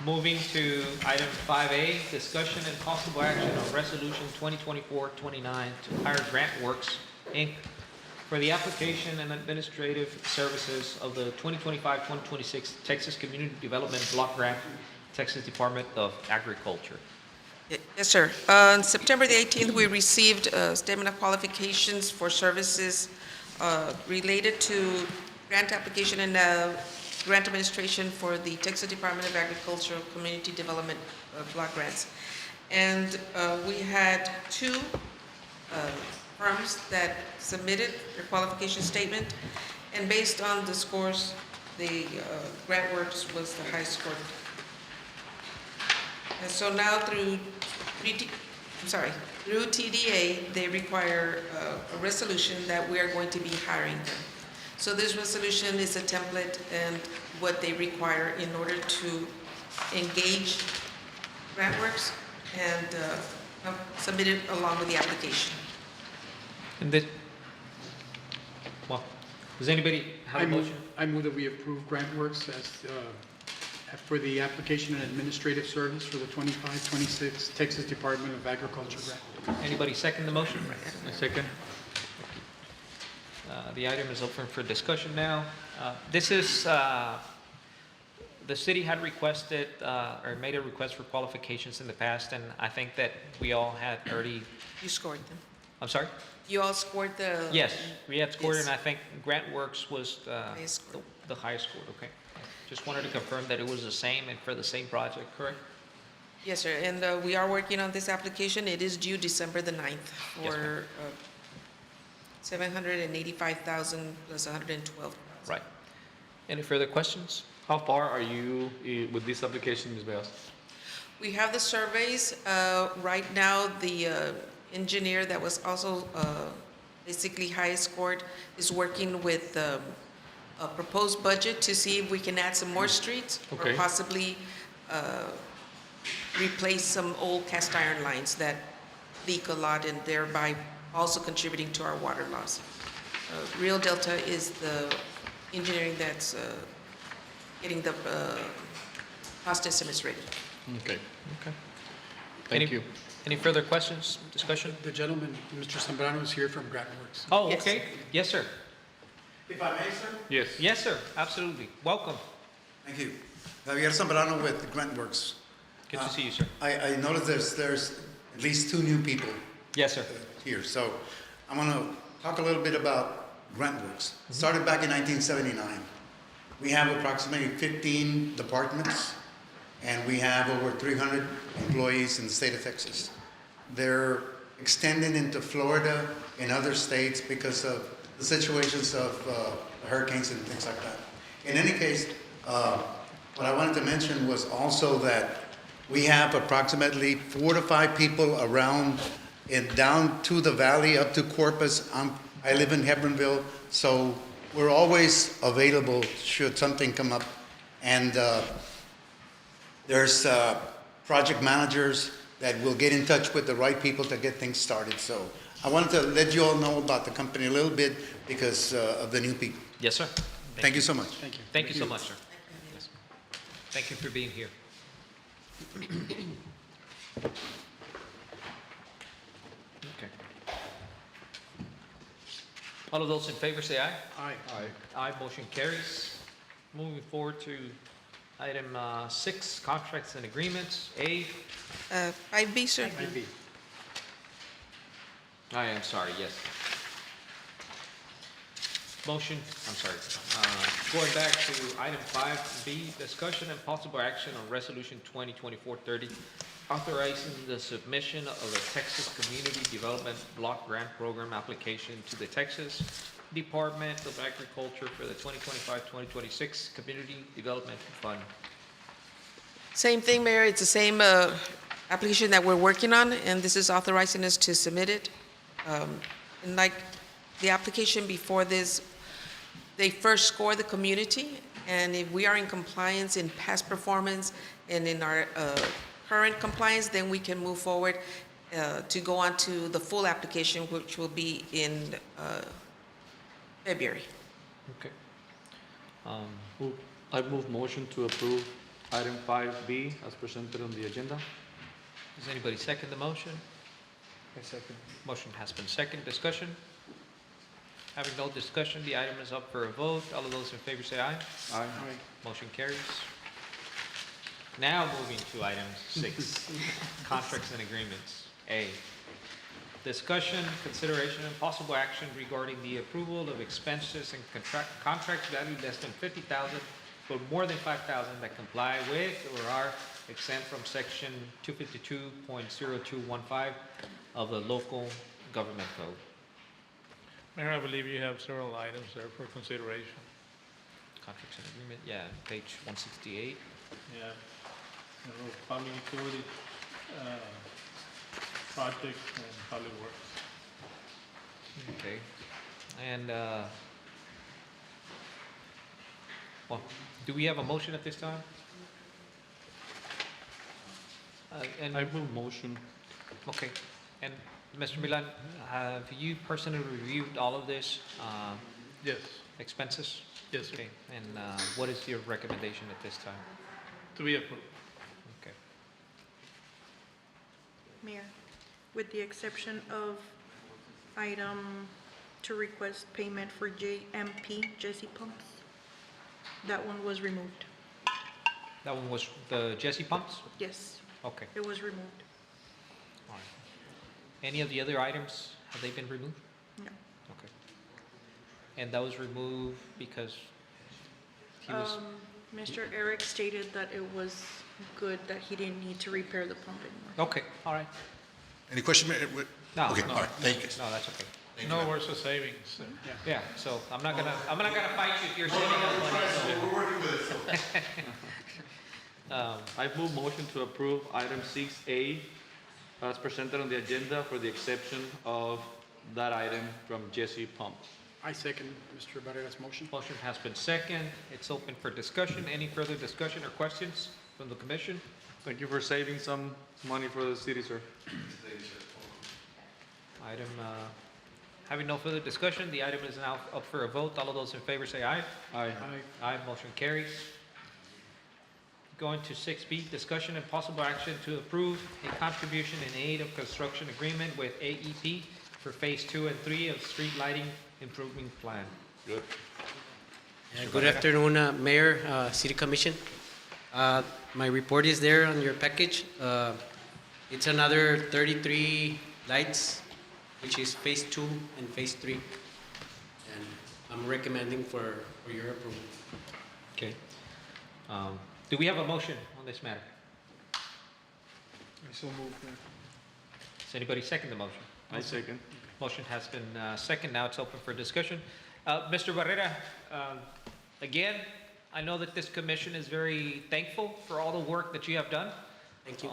Moving to item 5A, discussion and possible action on resolution 2024-29 to hire GrantWorks, Inc. for the application and administrative services of the 2025-2026 Texas Community Development Block Grant, Texas Department of Agriculture. Yes, sir. On September the 18th, we received a statement of qualifications for services related to grant application and grant administration for the Texas Department of Agriculture Community Development Block Grants. And we had two firms that submitted their qualification statement, and based on the scores, the GrantWorks was the highest score. And so now through TDA, they require a resolution that we are going to be hiring them. So this resolution is a template and what they require in order to engage GrantWorks and submit it along with the application. And this, well, does anybody have a motion? I move that we approve GrantWorks as for the application and administrative service for the 25-26 Texas Department of Agriculture grant. Anybody second the motion? I second. The item is open for discussion now. This is, the city had requested, or made a request for qualifications in the past, and I think that we all had already. You scored them. I'm sorry? You all scored the... Yes, we had scored, Yes. and I think GrantWorks was Highest score. the highest scored, okay. Just wanted to confirm that it was the same and for the same project, correct? Yes, sir, and we are working on this application. It is due December the 9th Yes, for $785,000 plus $112,000. Right. Any further questions? How far are you with this application, Ms. Beas? We have the surveys. Right now, the engineer that was also basically highest scored is working with a proposed budget to see if we can add some more streets or Okay. possibly replace some old cast iron lines that leak a lot and thereby also contributing to our water loss. Rio Delta is the engineering that's getting the cost estimates ready. Okay. Okay. Thank you. Any further questions, discussion? The gentleman, Mr. Zambrano, is here from GrantWorks. Oh, Yes. okay. Yes, sir. If I may, sir? Yes. Yes, sir. Absolutely. Welcome. Thank you. Javier Zambrano with GrantWorks. Good to see you, sir. I noticed there's at least two new people Yes, sir. here. So I want to talk a little bit about GrantWorks. Started back in 1979. We have approximately 15 departments, and we have over 300 employees in the state of Texas. They're extending into Florida and other states because of the situations of hurricanes and things like that. In any case, what I wanted to mention was also that we have approximately 4 to 5 people around and down to the valley up to Corpus. I live in Hebronville, so we're always available should something come up. And there's project managers that will get in touch with the right people to get things started. So I wanted to let you all know about the company a little bit because of the new people. Yes, sir. Thank you so much. Thank you. Thank you so much, sir. Yes. Thank you for being here. Okay. All of those in favor say aye. Aye. Aye, motion carries. Moving forward to item 6, contracts and agreements. A. 5B, sir. I am sorry, yes. Motion, I'm sorry. Going back to item 5B, discussion and possible action on resolution 2024-30, authorizing the submission of the Texas Community Development Block Grant Program application to the Texas Department of Agriculture for the 2025-2026 Community Development Fund. Same thing, Mayor. It's the same application that we're working on, and this is authorizing us to submit it. And like the application before this, they first score the community, and if we are in compliance in past performance and in our current compliance, then we can move forward to go on to the full application, which will be in February. Okay. I move motion to approve item 5B as presented on the agenda. Does anybody second the motion? I second. Motion has been seconded. Discussion? Having no discussion, the item is up for a vote. All of those in favor say aye. Aye. Motion carries. Now moving to item 6, contracts and agreements. A, discussion, consideration, and possible action regarding the approval of expenses and contracts valued less than $50,000 but more than $5,000 that comply with or are exempt from section 252.0215 of the local government code. Mayor, I believe you have several items there for consideration. Contracts and agreement, yeah, page 168. Yeah. Public utility, project and public works. Okay. And, well, do we have a motion at this time? And I move motion. okay. And Mr. Milan, have you personally reviewed all of this Yes, expenses? yes, sir. Okay. And what is your recommendation at this time? To be approved. Okay. Mayor, with the exception of item to request payment for JMP, Jesse Pumps, that one was removed. That one was the Jesse pumps? Yes, Okay. it was removed. All right. Any of the other items, have they been removed? No. Okay. And that was removed because he was, Mr. Eric stated that it was good, that he didn't need to repair the pump anymore. okay, all right. Any question, Mayor? No, Okay, no. all right, thank you. No, that's okay. No worse of savings. Yeah, so I'm not gonna fight you if you're saving us money, so. We're working with it. I move motion to approve item 6A as presented on the agenda for the exception of that item from Jesse Pump. I second Mr. Barrera's motion. Motion has been second. It's open for discussion. Any further discussion or questions from the commission? Thank you for saving some money for the city, sir. Item, having no further discussion, the item is now up for a vote. All of those in favor say aye. Aye. Aye, motion carries. Going to 6B, discussion and possible action to approve a contribution in aid of construction agreement with AEP for Phase 2 and 3 of street lighting improvement plan. Good. Good afternoon, Mayor, City Commission. My report is there on your package. It's another 33 lights, which is Phase 2 and Phase 3. And I'm recommending for your approval. Okay. Do we have a motion on this matter? I so moved, Mayor. Does anybody second the motion? I second. Motion has been second. Now it's open for discussion. Mr. Barrera, again, I know that this commission is very thankful for all the work that you have done. Thank you.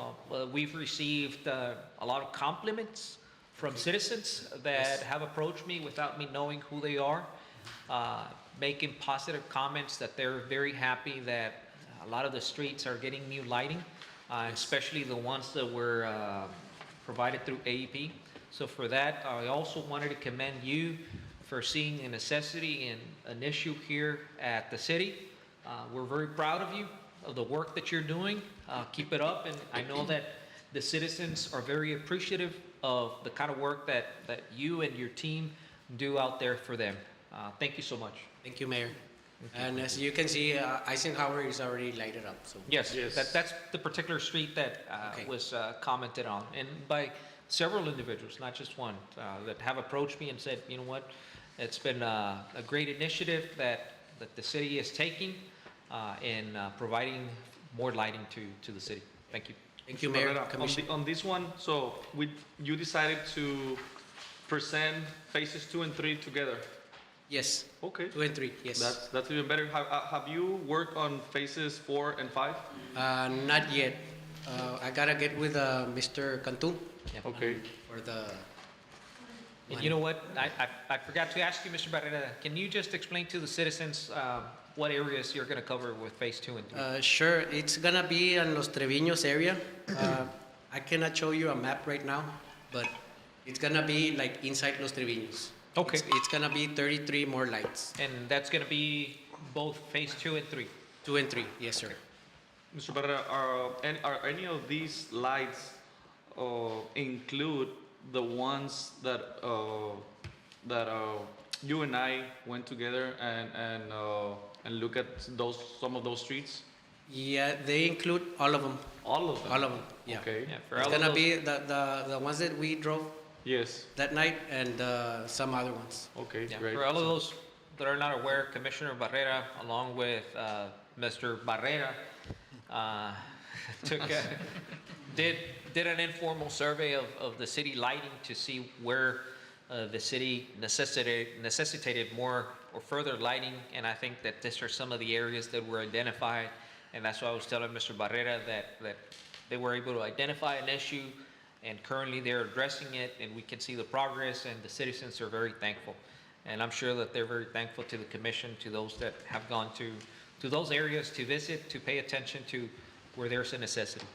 We've received a lot of compliments from citizens that have approached me without me knowing who they are, making positive comments that they're very happy that a lot of the streets are getting new lighting, especially the ones that were provided through AEP. So for that, I also wanted to commend you for seeing a necessity and an issue here at the city. We're very proud of you, of the work that you're doing. Keep it up, and I know that the citizens are very appreciative of the kind of work that you and your team do out there for them. Thank you so much. Thank you, Mayor. And as you can see, Eisenhower is already lighted up, so. Yes, that's the particular street that was commented on, and by several individuals, not just one, that have approached me and said, you know what, it's been a great initiative that the city is taking in providing more lighting to the city. Thank you. Thank you, Mayor. On this one, so you decided to present phases 2 and 3 together? Yes. Okay. 2 and 3, yes. That's even better. Have you worked on phases 4 and 5? Not yet. I gotta get with Mr. Cantu. Okay. For the. And you know what? I forgot to ask you, Mr. Barrera. Can you just explain to the citizens what areas you're going to cover with phase 2 and 3? Sure. It's gonna be in Los Treviños area. I cannot show you a map right now, but it's gonna be like inside Los Treviños. Okay. It's gonna be 33 more lights. And that's going to be both phase 2 and 3? 2 and 3, yes, sir. Mr. Barrera, are any of these lights include the ones that you and I went together and look at some of those streets? Yeah, they include all of them. All of them? All of them, yeah. Okay. Yeah, for It's all of gonna those- be the ones that we drove Yes. that night and some other ones. Okay, Yeah, great. for all of those that are not aware, Commissioner Barrera, along with Mr. Barrera, did an informal survey of the city lighting to see where the city necessitated more or further lighting, and I think that these are some of the areas that were identified, and that's why I was telling Mr. Barrera that they were able to identify an issue, and currently they're addressing it, and we can see the progress, and the citizens are very thankful. And I'm sure that they're very thankful to the commission, to those that have gone to those areas to visit, to pay attention to where there's a necessity.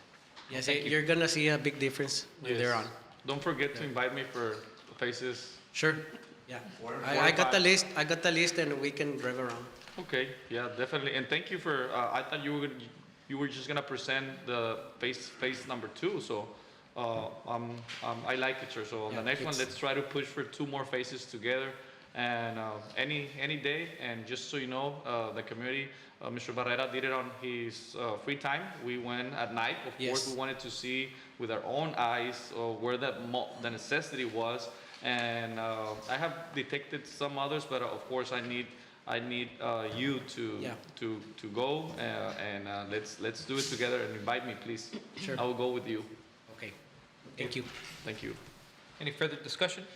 Yes, Thank you. you're gonna see a big difference when they're on. Don't forget to invite me for phases. Sure. Yeah. I got the list. I got the list, and we can drive around. Okay, yeah, definitely. And thank you for, I thought you were just gonna present the phase number 2, so I like it, sir. So on the next one, let's try to push for 2 more phases together. And any day, and just so you know, the community, Mr. Barrera did it on his free time. We went at night. Of course, we wanted to see with our own eyes where the necessity was. And I have detected some others, but of course, I need you to go and let's do it together, and invite me, please. Sure. I will go with you. Okay. Thank you. Thank you. Any further discussion?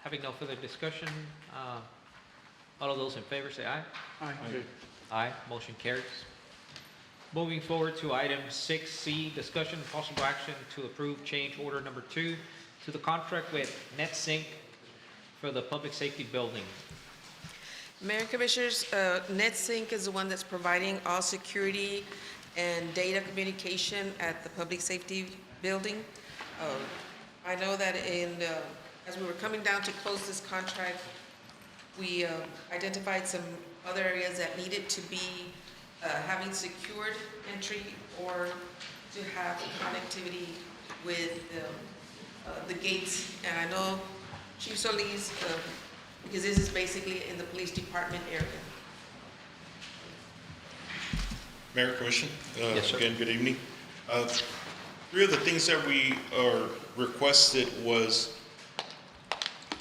Having no further discussion, all of those in favor say aye. Aye. Aye, motion carries. Moving forward to item 6C, discussion and possible action to approve change order number 2 to the contract with NetSync for the public safety building. Mayor and Commissioners, NetSync is the one that's providing all security and data communication at the public safety building. I know that as we were coming down to close this contract, we identified some other areas that needed to be having secured entry or to have connectivity with the gates. And I know Chief Solis, because this is basically in the police department area. Mayor, Commission, Yes, sir. again, good evening. 3 of the things that we requested was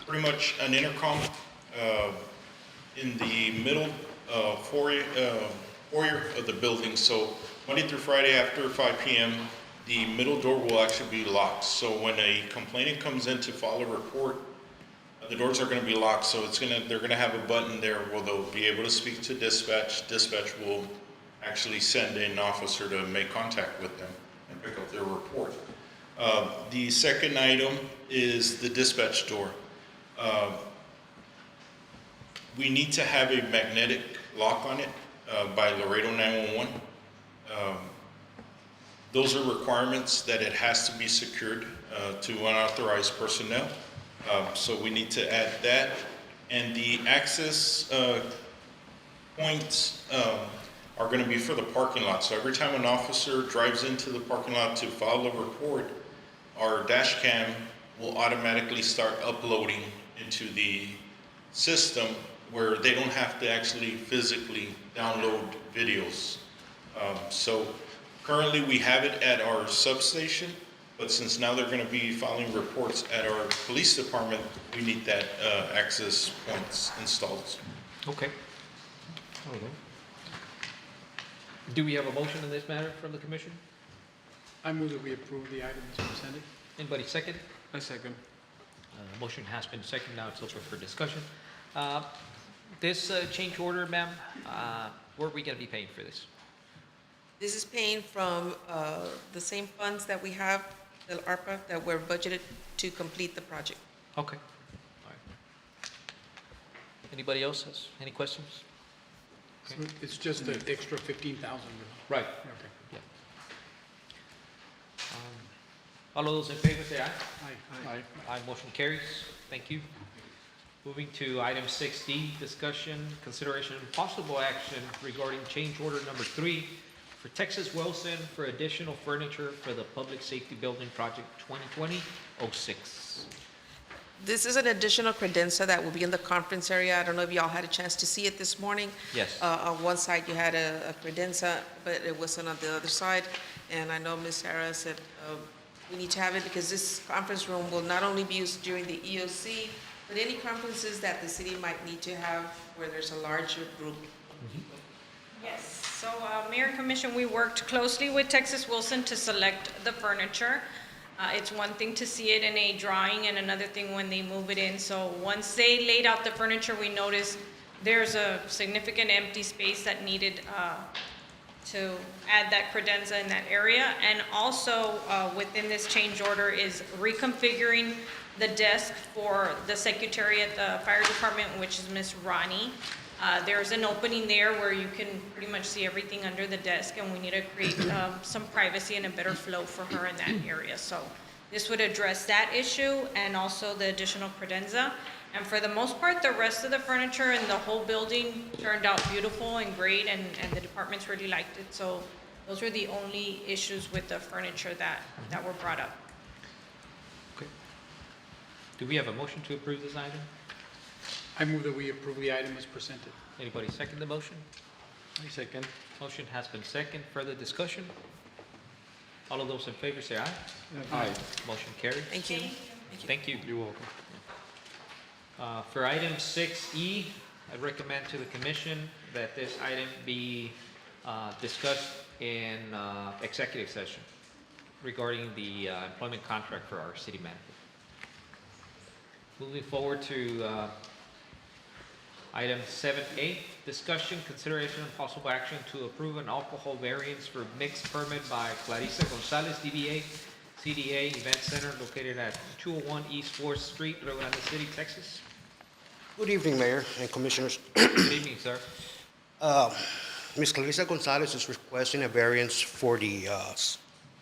pretty much an intercom in the middle foyer of the building. So Monday through Friday after 5 p.m., the middle door will actually be locked. So when a complainant comes in to file a report, the doors are going to be locked. So they're going to have a button there where they'll be able to speak to dispatch. Dispatch will actually send an officer to make contact with them and pick up their report. The second item is the dispatch door. We need to have a magnetic lock on it by Laredo 911. Those are requirements that it has to be secured to unauthorized personnel. So we need to add that. And the access points are going to be for the parking lot. So every time an officer drives into the parking lot to file a report, our dash cam will automatically start uploading into the system where they don't have to actually physically download videos. So currently we have it at our substation, but since now they're going to be filing reports at our police department, we need that access points installed. Okay. Okay. Do we have a motion in this matter from the commission? I move that we approve the items presented. Anybody second? I second. Motion has been seconded. Now it's open for discussion. This change order, ma'am, where are we going to be paying for this? This is paying from the same funds that we have, the ARPA, that were budgeted to complete the project. Okay. All right. Anybody else has any questions? So it's just an extra 15,000. Right. Okay. Yeah. All of those in favor say aye. Aye. Aye, motion carries. Thank you. Moving to item 6D, discussion, consideration, and possible action regarding change order number 3 for Texas Wilson for additional furniture for the Public Safety Building Project 2020-06. This is an additional credenza that will be in the conference area. I don't know if y'all had a chance to see it this morning. Yes. On one side, you had a credenza, but it wasn't on the other side. And I know Ms. Sarah said we need to have it because this conference room will not only be used during the EOC, but any conferences that the city might need to have where there's a larger group. Yes, so Mayor and Commission, we worked closely with Texas Wilson to select the furniture. It's one thing to see it in a drawing and another thing when they move it in. So once they laid out the furniture, we noticed there's a significant empty space that needed to add that credenza in that area. And also within this change order is reconfiguring the desk for the secretary at the fire department, which is Miss Ronnie. There's an opening there where you can pretty much see everything under the desk, and we need to create some privacy and a better flow for her in that area. So this would address that issue and also the additional credenza. And for the most part, the rest of the furniture in the whole building turned out beautiful and great, and the departments really liked it. So those were the only issues with the furniture that were brought up. Okay. Do we have a motion to approve this item? I move that we approve the item as presented. Anybody second the motion? I second. Motion has been seconded. Further discussion? All of those in favor say aye. Aye. Motion carries. Thank you. Thank you. You're welcome. For item 6E, I recommend to the commission that this item be discussed in executive session regarding the employment contract for our city manager. Moving forward to item 7A, discussion, consideration, and possible action to approve an alcohol variance for mixed permit by Clarissa Gonzalez, DBA, CDA Event Center located at 201 East 4th Street, Rio Grande City, Texas. Good evening, Mayor and Commissioners. Good evening, sir. Ms. Clarissa Gonzalez is requesting a variance for the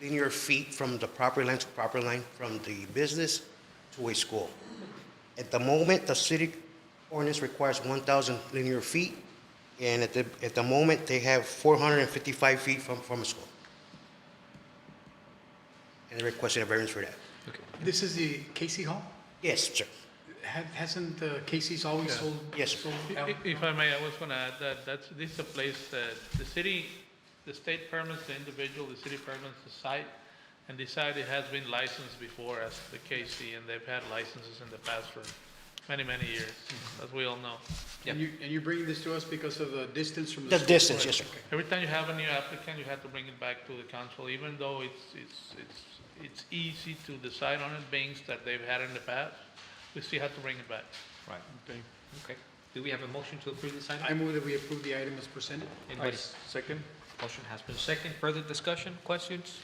linear feet from the property line to property line from the business to a school. At the moment, the city ordinance requires 1,000 linear feet, and at the moment, they have 455 feet from a school. And they're requesting a variance for that. Okay. This is the Casey Hall? Yes, sir. Hasn't Casey's always Yeah. sold? Yes. sold out? If I may, I was going to add that this is a place that the city, the state permits the individual, the city permits the site, and the site it has been licensed before as the KC, and they've had licenses in the past many, many years, as we all know. And you're bringing this to us because of the distance from the The school? distance, yes, sir. Every time you have a new applicant, you have to bring it back to the council, even though it's easy to decide on it, things that they've had in the past, we still have to bring it back. Right. Okay. Do we have a motion to approve this item? I move that we approve the item as presented. Anybody? Second. Motion has been second. Further discussion, questions?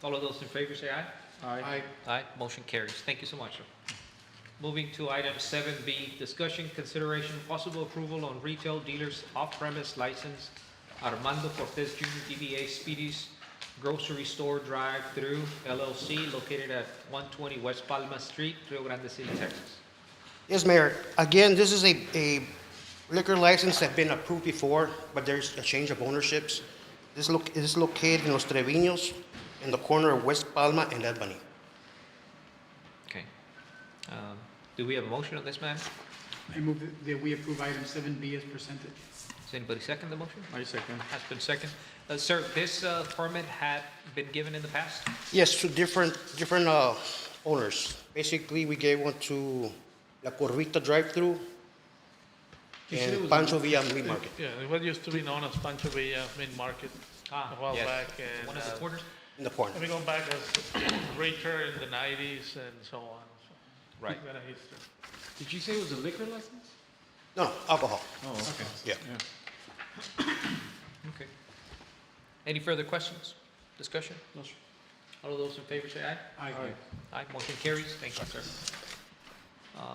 All of those in favor say aye. Aye. Aye, motion carries. Thank you so much, sir. Moving to item 7B, discussion, consideration, possible approval on retail dealers off-premise license, Armando Cortez Jr. DBA Speedy's Grocery Store Drive-Through LLC, located at 120 West Palma Street, Rio Grande City, Texas. Yes, Mayor. Again, this is a liquor license that's been approved before, but there's a change of ownerships. This is located in Los Treviños, in the corner of West Palma and Albany. Okay. Do we have a motion on this, ma'am? I move that we approve item 7B as presented. Does anybody second the motion? I second. Has been second. Sir, this permit had been given in the past? Yes, to different owners. Basically, we gave one to La Corvita Drive-Through and Pancho Villa Meat Market. Yeah, what used to be known as Pancho Villa Meat Market a while yes. back. And, One of the corners? In the corner. we go back as Raker in the 90s and so on. So Right. we've got a history. Did you say it was a liquor license? No, alcohol. Oh, okay. Yeah. Okay. Any further questions, discussion? No, sir. All of those in favor say aye. Aye. Aye, motion carries. Thank you, sir.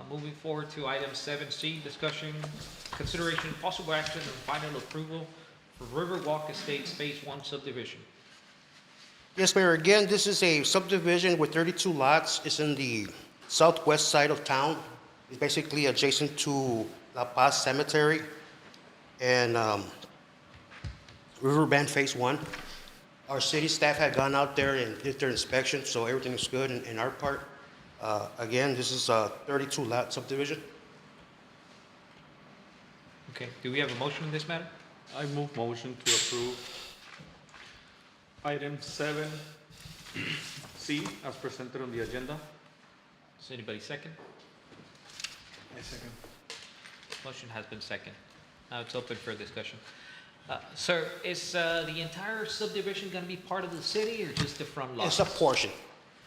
Moving forward to item 7C, discussion, consideration, possible action, and final approval for Riverwalk Estates Phase 1 subdivision. Yes, Mayor. Again, this is a subdivision with 32 lots. It's in the southwest side of town. It's basically adjacent to La Paz Cemetery and Riverbend Phase 1. Our city staff had gone out there and did their inspection, so everything is good in our part. Again, this is a 32 lot subdivision. Okay, do we have a motion in this matter? I move motion to approve item 7C as presented on the agenda. Does anybody second? I second. Motion has been second. Now it's open for discussion. Sir, is the entire subdivision going to be part of the city or just the front lot? It's a portion.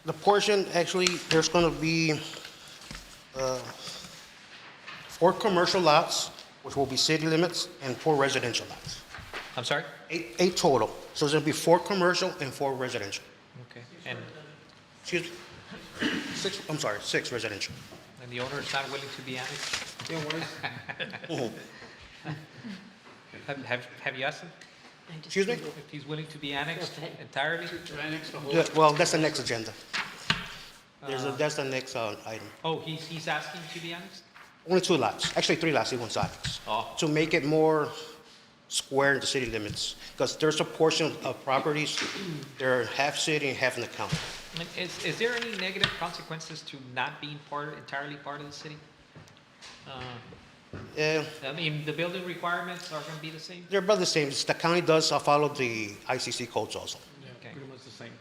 The portion, actually, there's going to be 4 commercial lots, which will be city limits, and 4 residential lots. I'm sorry? 8 total. So there's going to be 4 commercial and 4 residential. Okay, and 6 residential. the owner is not willing to be annexed? Have you asked him Excuse me? if he's willing to be annexed entirely? Well, that's the next agenda. That's the next item. Oh, he's asking to be annexed? Only 2 lots, actually 3 lots, he wants annex. Oh. To make it more square in the city limits, because there's a portion of properties, they're half city and half in the county. I mean, is there any negative consequences to not being entirely part of the city? Yeah, I mean, the building requirements are going to be the same? they're about the same. The county does follow the ICC codes also. Okay. Pretty much the same.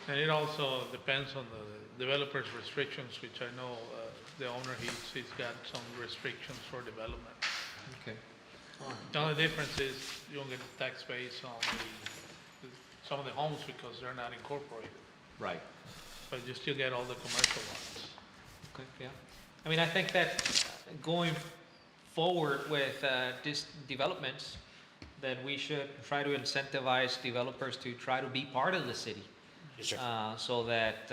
And it also depends on the developer's restrictions, which I know the owner, he's got some restrictions for development. Okay. The only difference is you don't get the tax base on some of the homes because they're not incorporated, Right. but you still get all the commercial ones. Okay, yeah. I mean, I think that going forward with these developments, that we should try to incentivize developers to try to be part of the city. Yes, sir. So that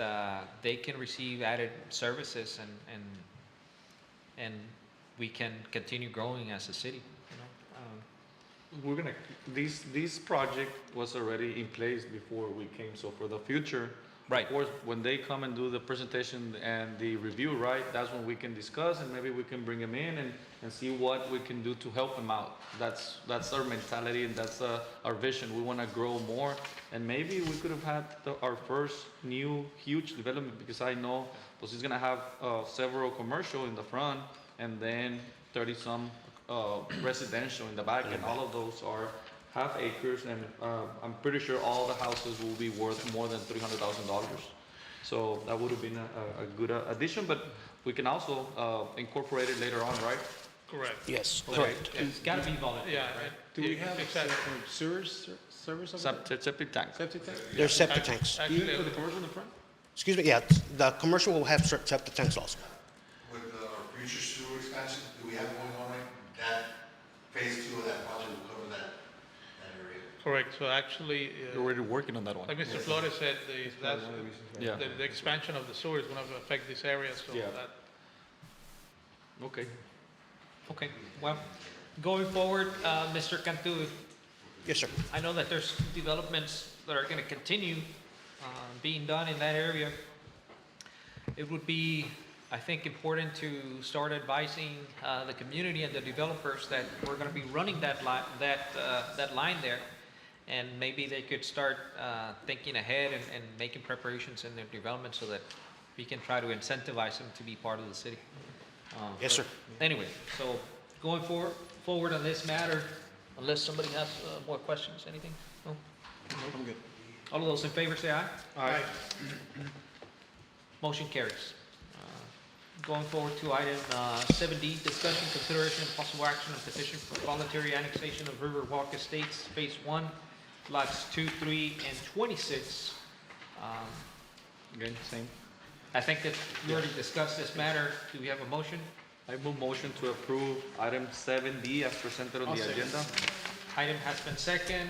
they can receive added services and we can continue growing as a city, you know? This project was already in place before we came, so for the future. Right. Of course, when they come and do the presentation and the review, right, that's when we can discuss and maybe we can bring them in and see what we can do to help them out. That's our mentality and that's our vision. We want to grow more and maybe we could have had our first new huge development, because I know pues it's going to have several commercial in the front and then 30-some residential in the back, and all of those are half acres, and I'm pretty sure all the houses will be worth more than $300,000. So that would have been a good addition, but we can also incorporate it later on, right? Correct. Yes, Okay. correct. It's got to be volunteer, Yeah. right? Do we have Exactly. sewers, service over there? Septic tank. Septic tank? There's septic tanks. Do you put the commercial in the front? Excuse me, yeah, the commercial will have septic tanks also. With our future sewer expansion, do we have going on right? That phase 2 of that project will cover that area? Correct, so actually, You're already working on that one. like Mr. Flores said, Yeah. the expansion of the sewer is going to affect this area, so Yeah. that, Okay. Okay, well, going forward, Mr. Cantu, Yes, sir. I know that there's developments that are going to continue being done in that area. It would be, I think, important to start advising the community and the developers that we're going to be running that line there, and maybe they could start thinking ahead and making preparations in their development so that we can try to incentivize them to be part of the city. Yes, sir. Anyway, so going forward on this matter, unless somebody has more questions, anything? No? I'm good. All of those in favor say aye. Aye. Motion carries. Going forward to item 7D, discussion, consideration, and possible action on petition for voluntary annexation of Riverwalk Estates, Phase 1, lots 2, 3, and 26. Again, same. I think that we already discussed this matter. Do we have a motion? I move motion to approve item 7D as presented on the agenda. Item has been second.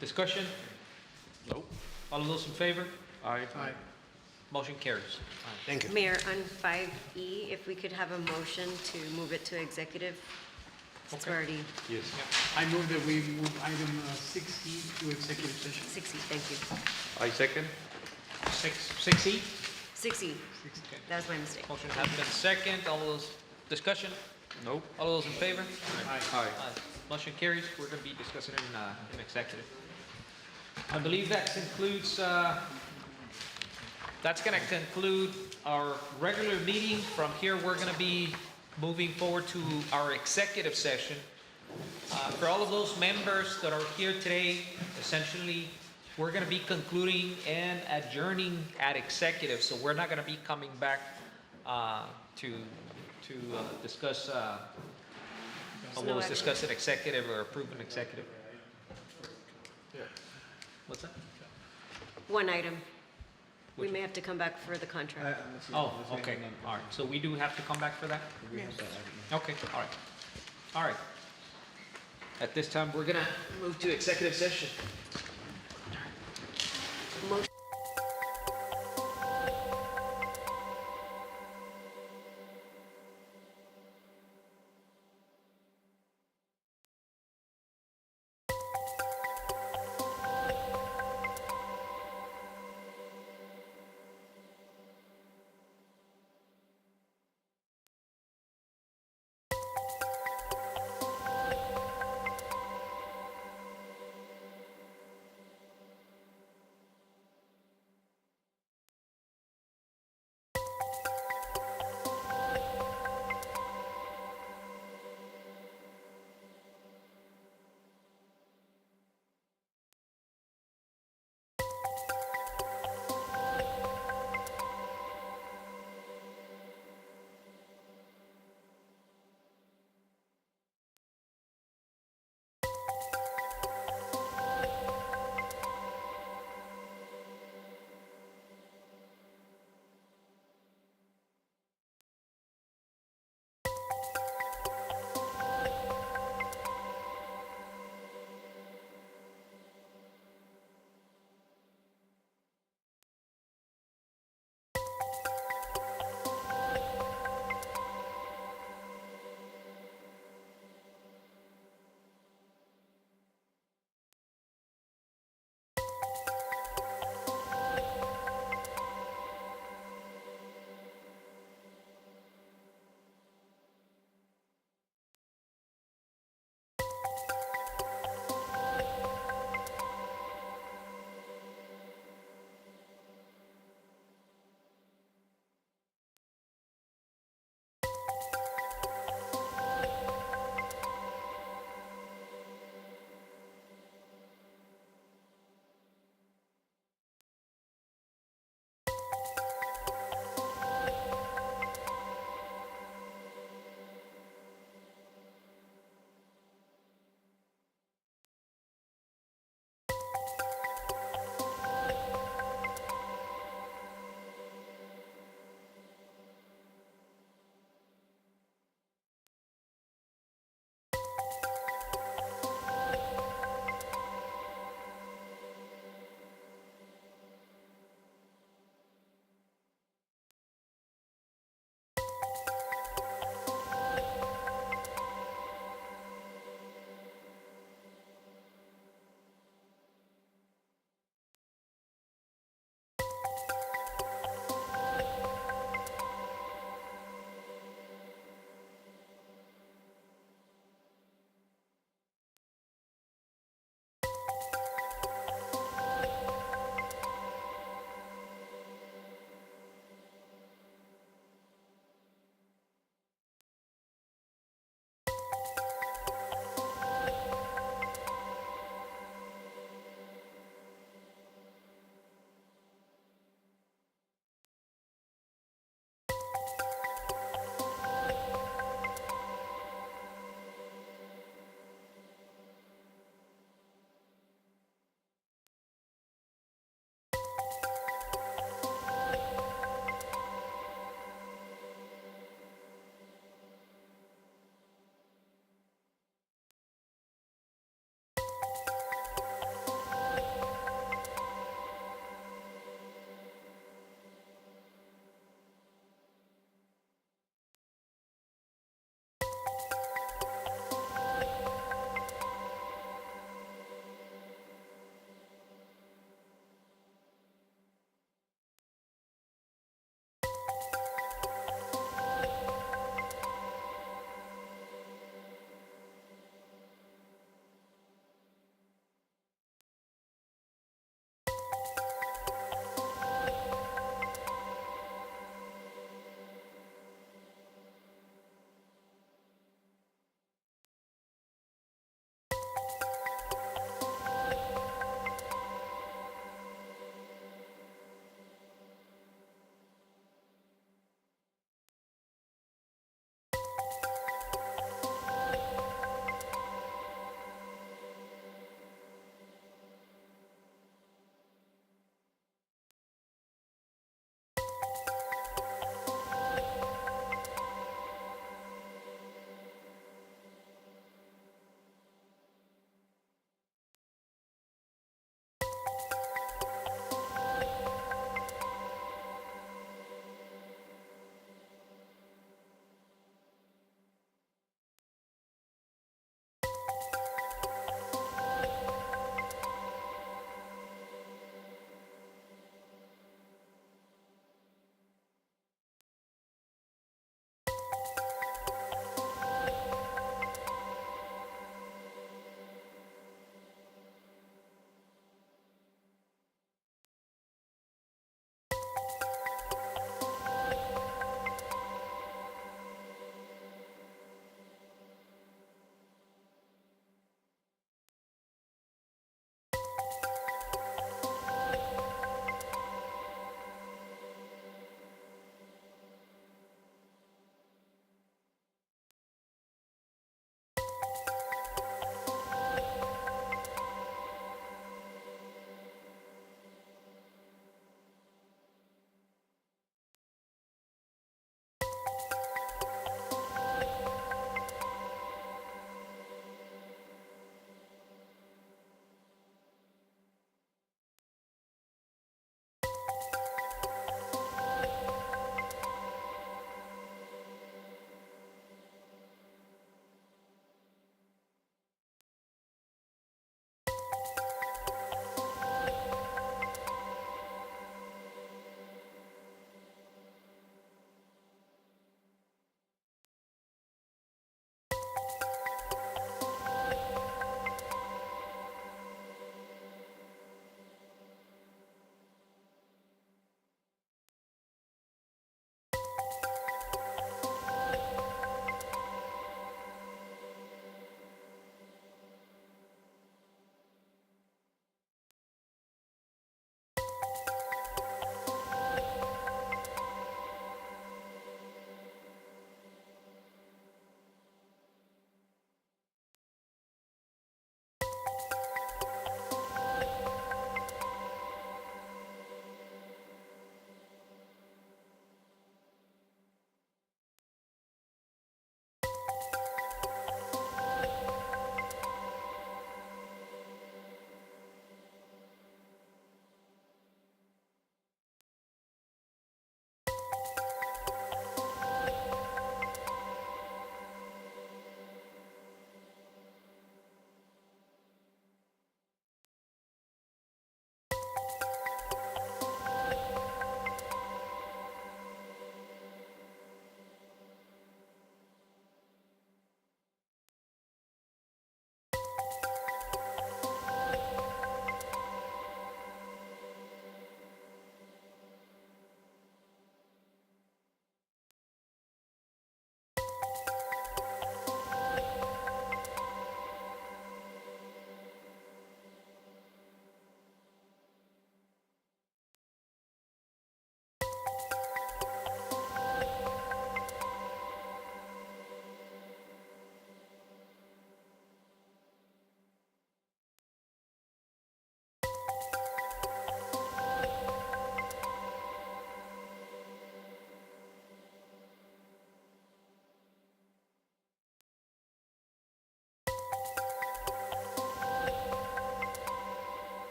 Discussion? Nope. All of those in favor? Aye. Motion carries. Thank you. Mayor, on 5E, if we could have a motion to move it to executive. It's Okay. already Yes. I move that we move item 6E to executive session. 6E, thank you. I second. 6E? 6E, that was my mistake. Motion has been second. All those, discussion? Nope. All those in favor? Aye. Motion carries. We're going to be discussing in executive. I believe that concludes, that's going to conclude our regular meeting. From here, we're going to be moving forward to our executive session. For all of those members that are here today, essentially, we're going to be concluding and adjourning at executive, so we're not going to be coming back to discuss what was discussed in executive or approved in executive. What's that? One item. We may have to come back for the contract. Oh, okay, all right, so we do have to come back for that? Yes. Okay, all right. All right. At this time, we're gonna move to executive session. Motion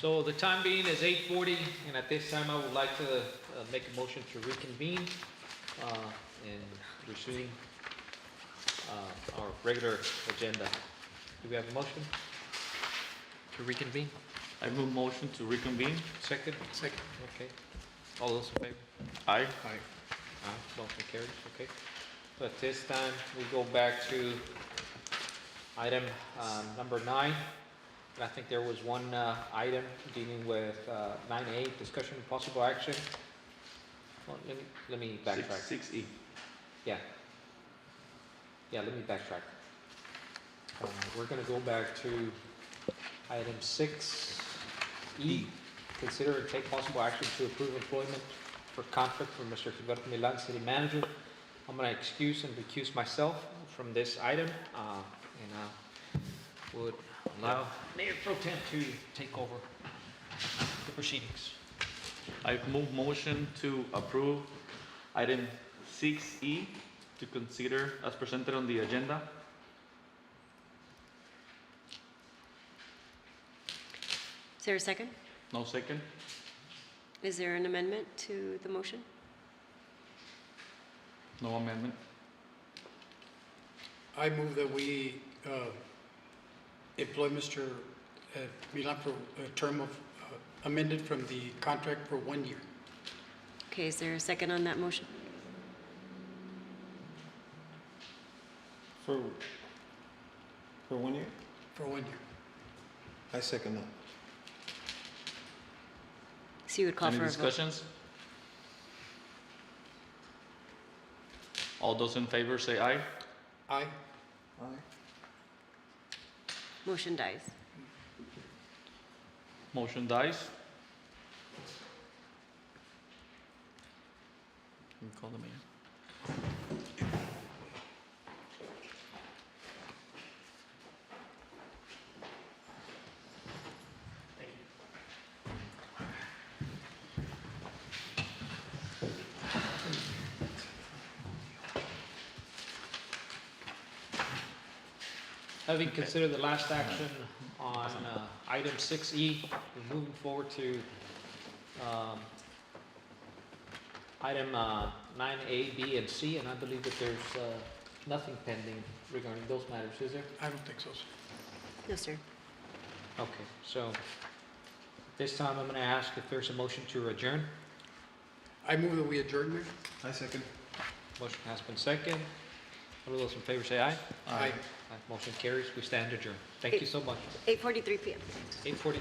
So the time being is 8:40, and at this time, I would like to make a motion to reconvene and resume our regular agenda. Do we have a motion to reconvene? I move motion to reconvene. Second? Second. Okay. All those in favor? Aye. Aye. Motion carries, okay. So at this time, we go back to item number 9. And I think there was one item dealing with 9A, discussion and possible action. Well, let me backtrack. 6E. Yeah. Yeah, let me backtrack. We're gonna go back to item 6E. Consider and take possible action to approve employment for contract for Mr. Gilberto Milan, City Manager. I'm gonna excuse and recuse myself from this item, and would allow Mayor Pro Tem to take over the proceedings. I move motion to approve item 6E to consider as presented on the agenda. Is there a second? No second. Is there an amendment to the motion? No amendment. I move that we employ Mr. Milan for a term of amended from the contract for 1 year. Okay, is there a second on that motion? For 1 year? For 1 year. I second that. So you would call Any for a vote? discussions? All those in favor say aye. Aye. Aye. Motion dies. Motion dies. Can we call the mayor? Having considered the last action on item 6E, we're moving forward to item 9A, B, and C, and I believe that there's nothing pending regarding those matters, is there? I don't think so, sir. No, sir. Okay, so this time I'm going to ask if there's a motion to adjourn. I move that we adjourn, Mayor. I second. Motion has been second. All of those in favor say aye. Aye. Motion carries. We stand adjourned. Thank you so much. 8:43 p.m. 8:43.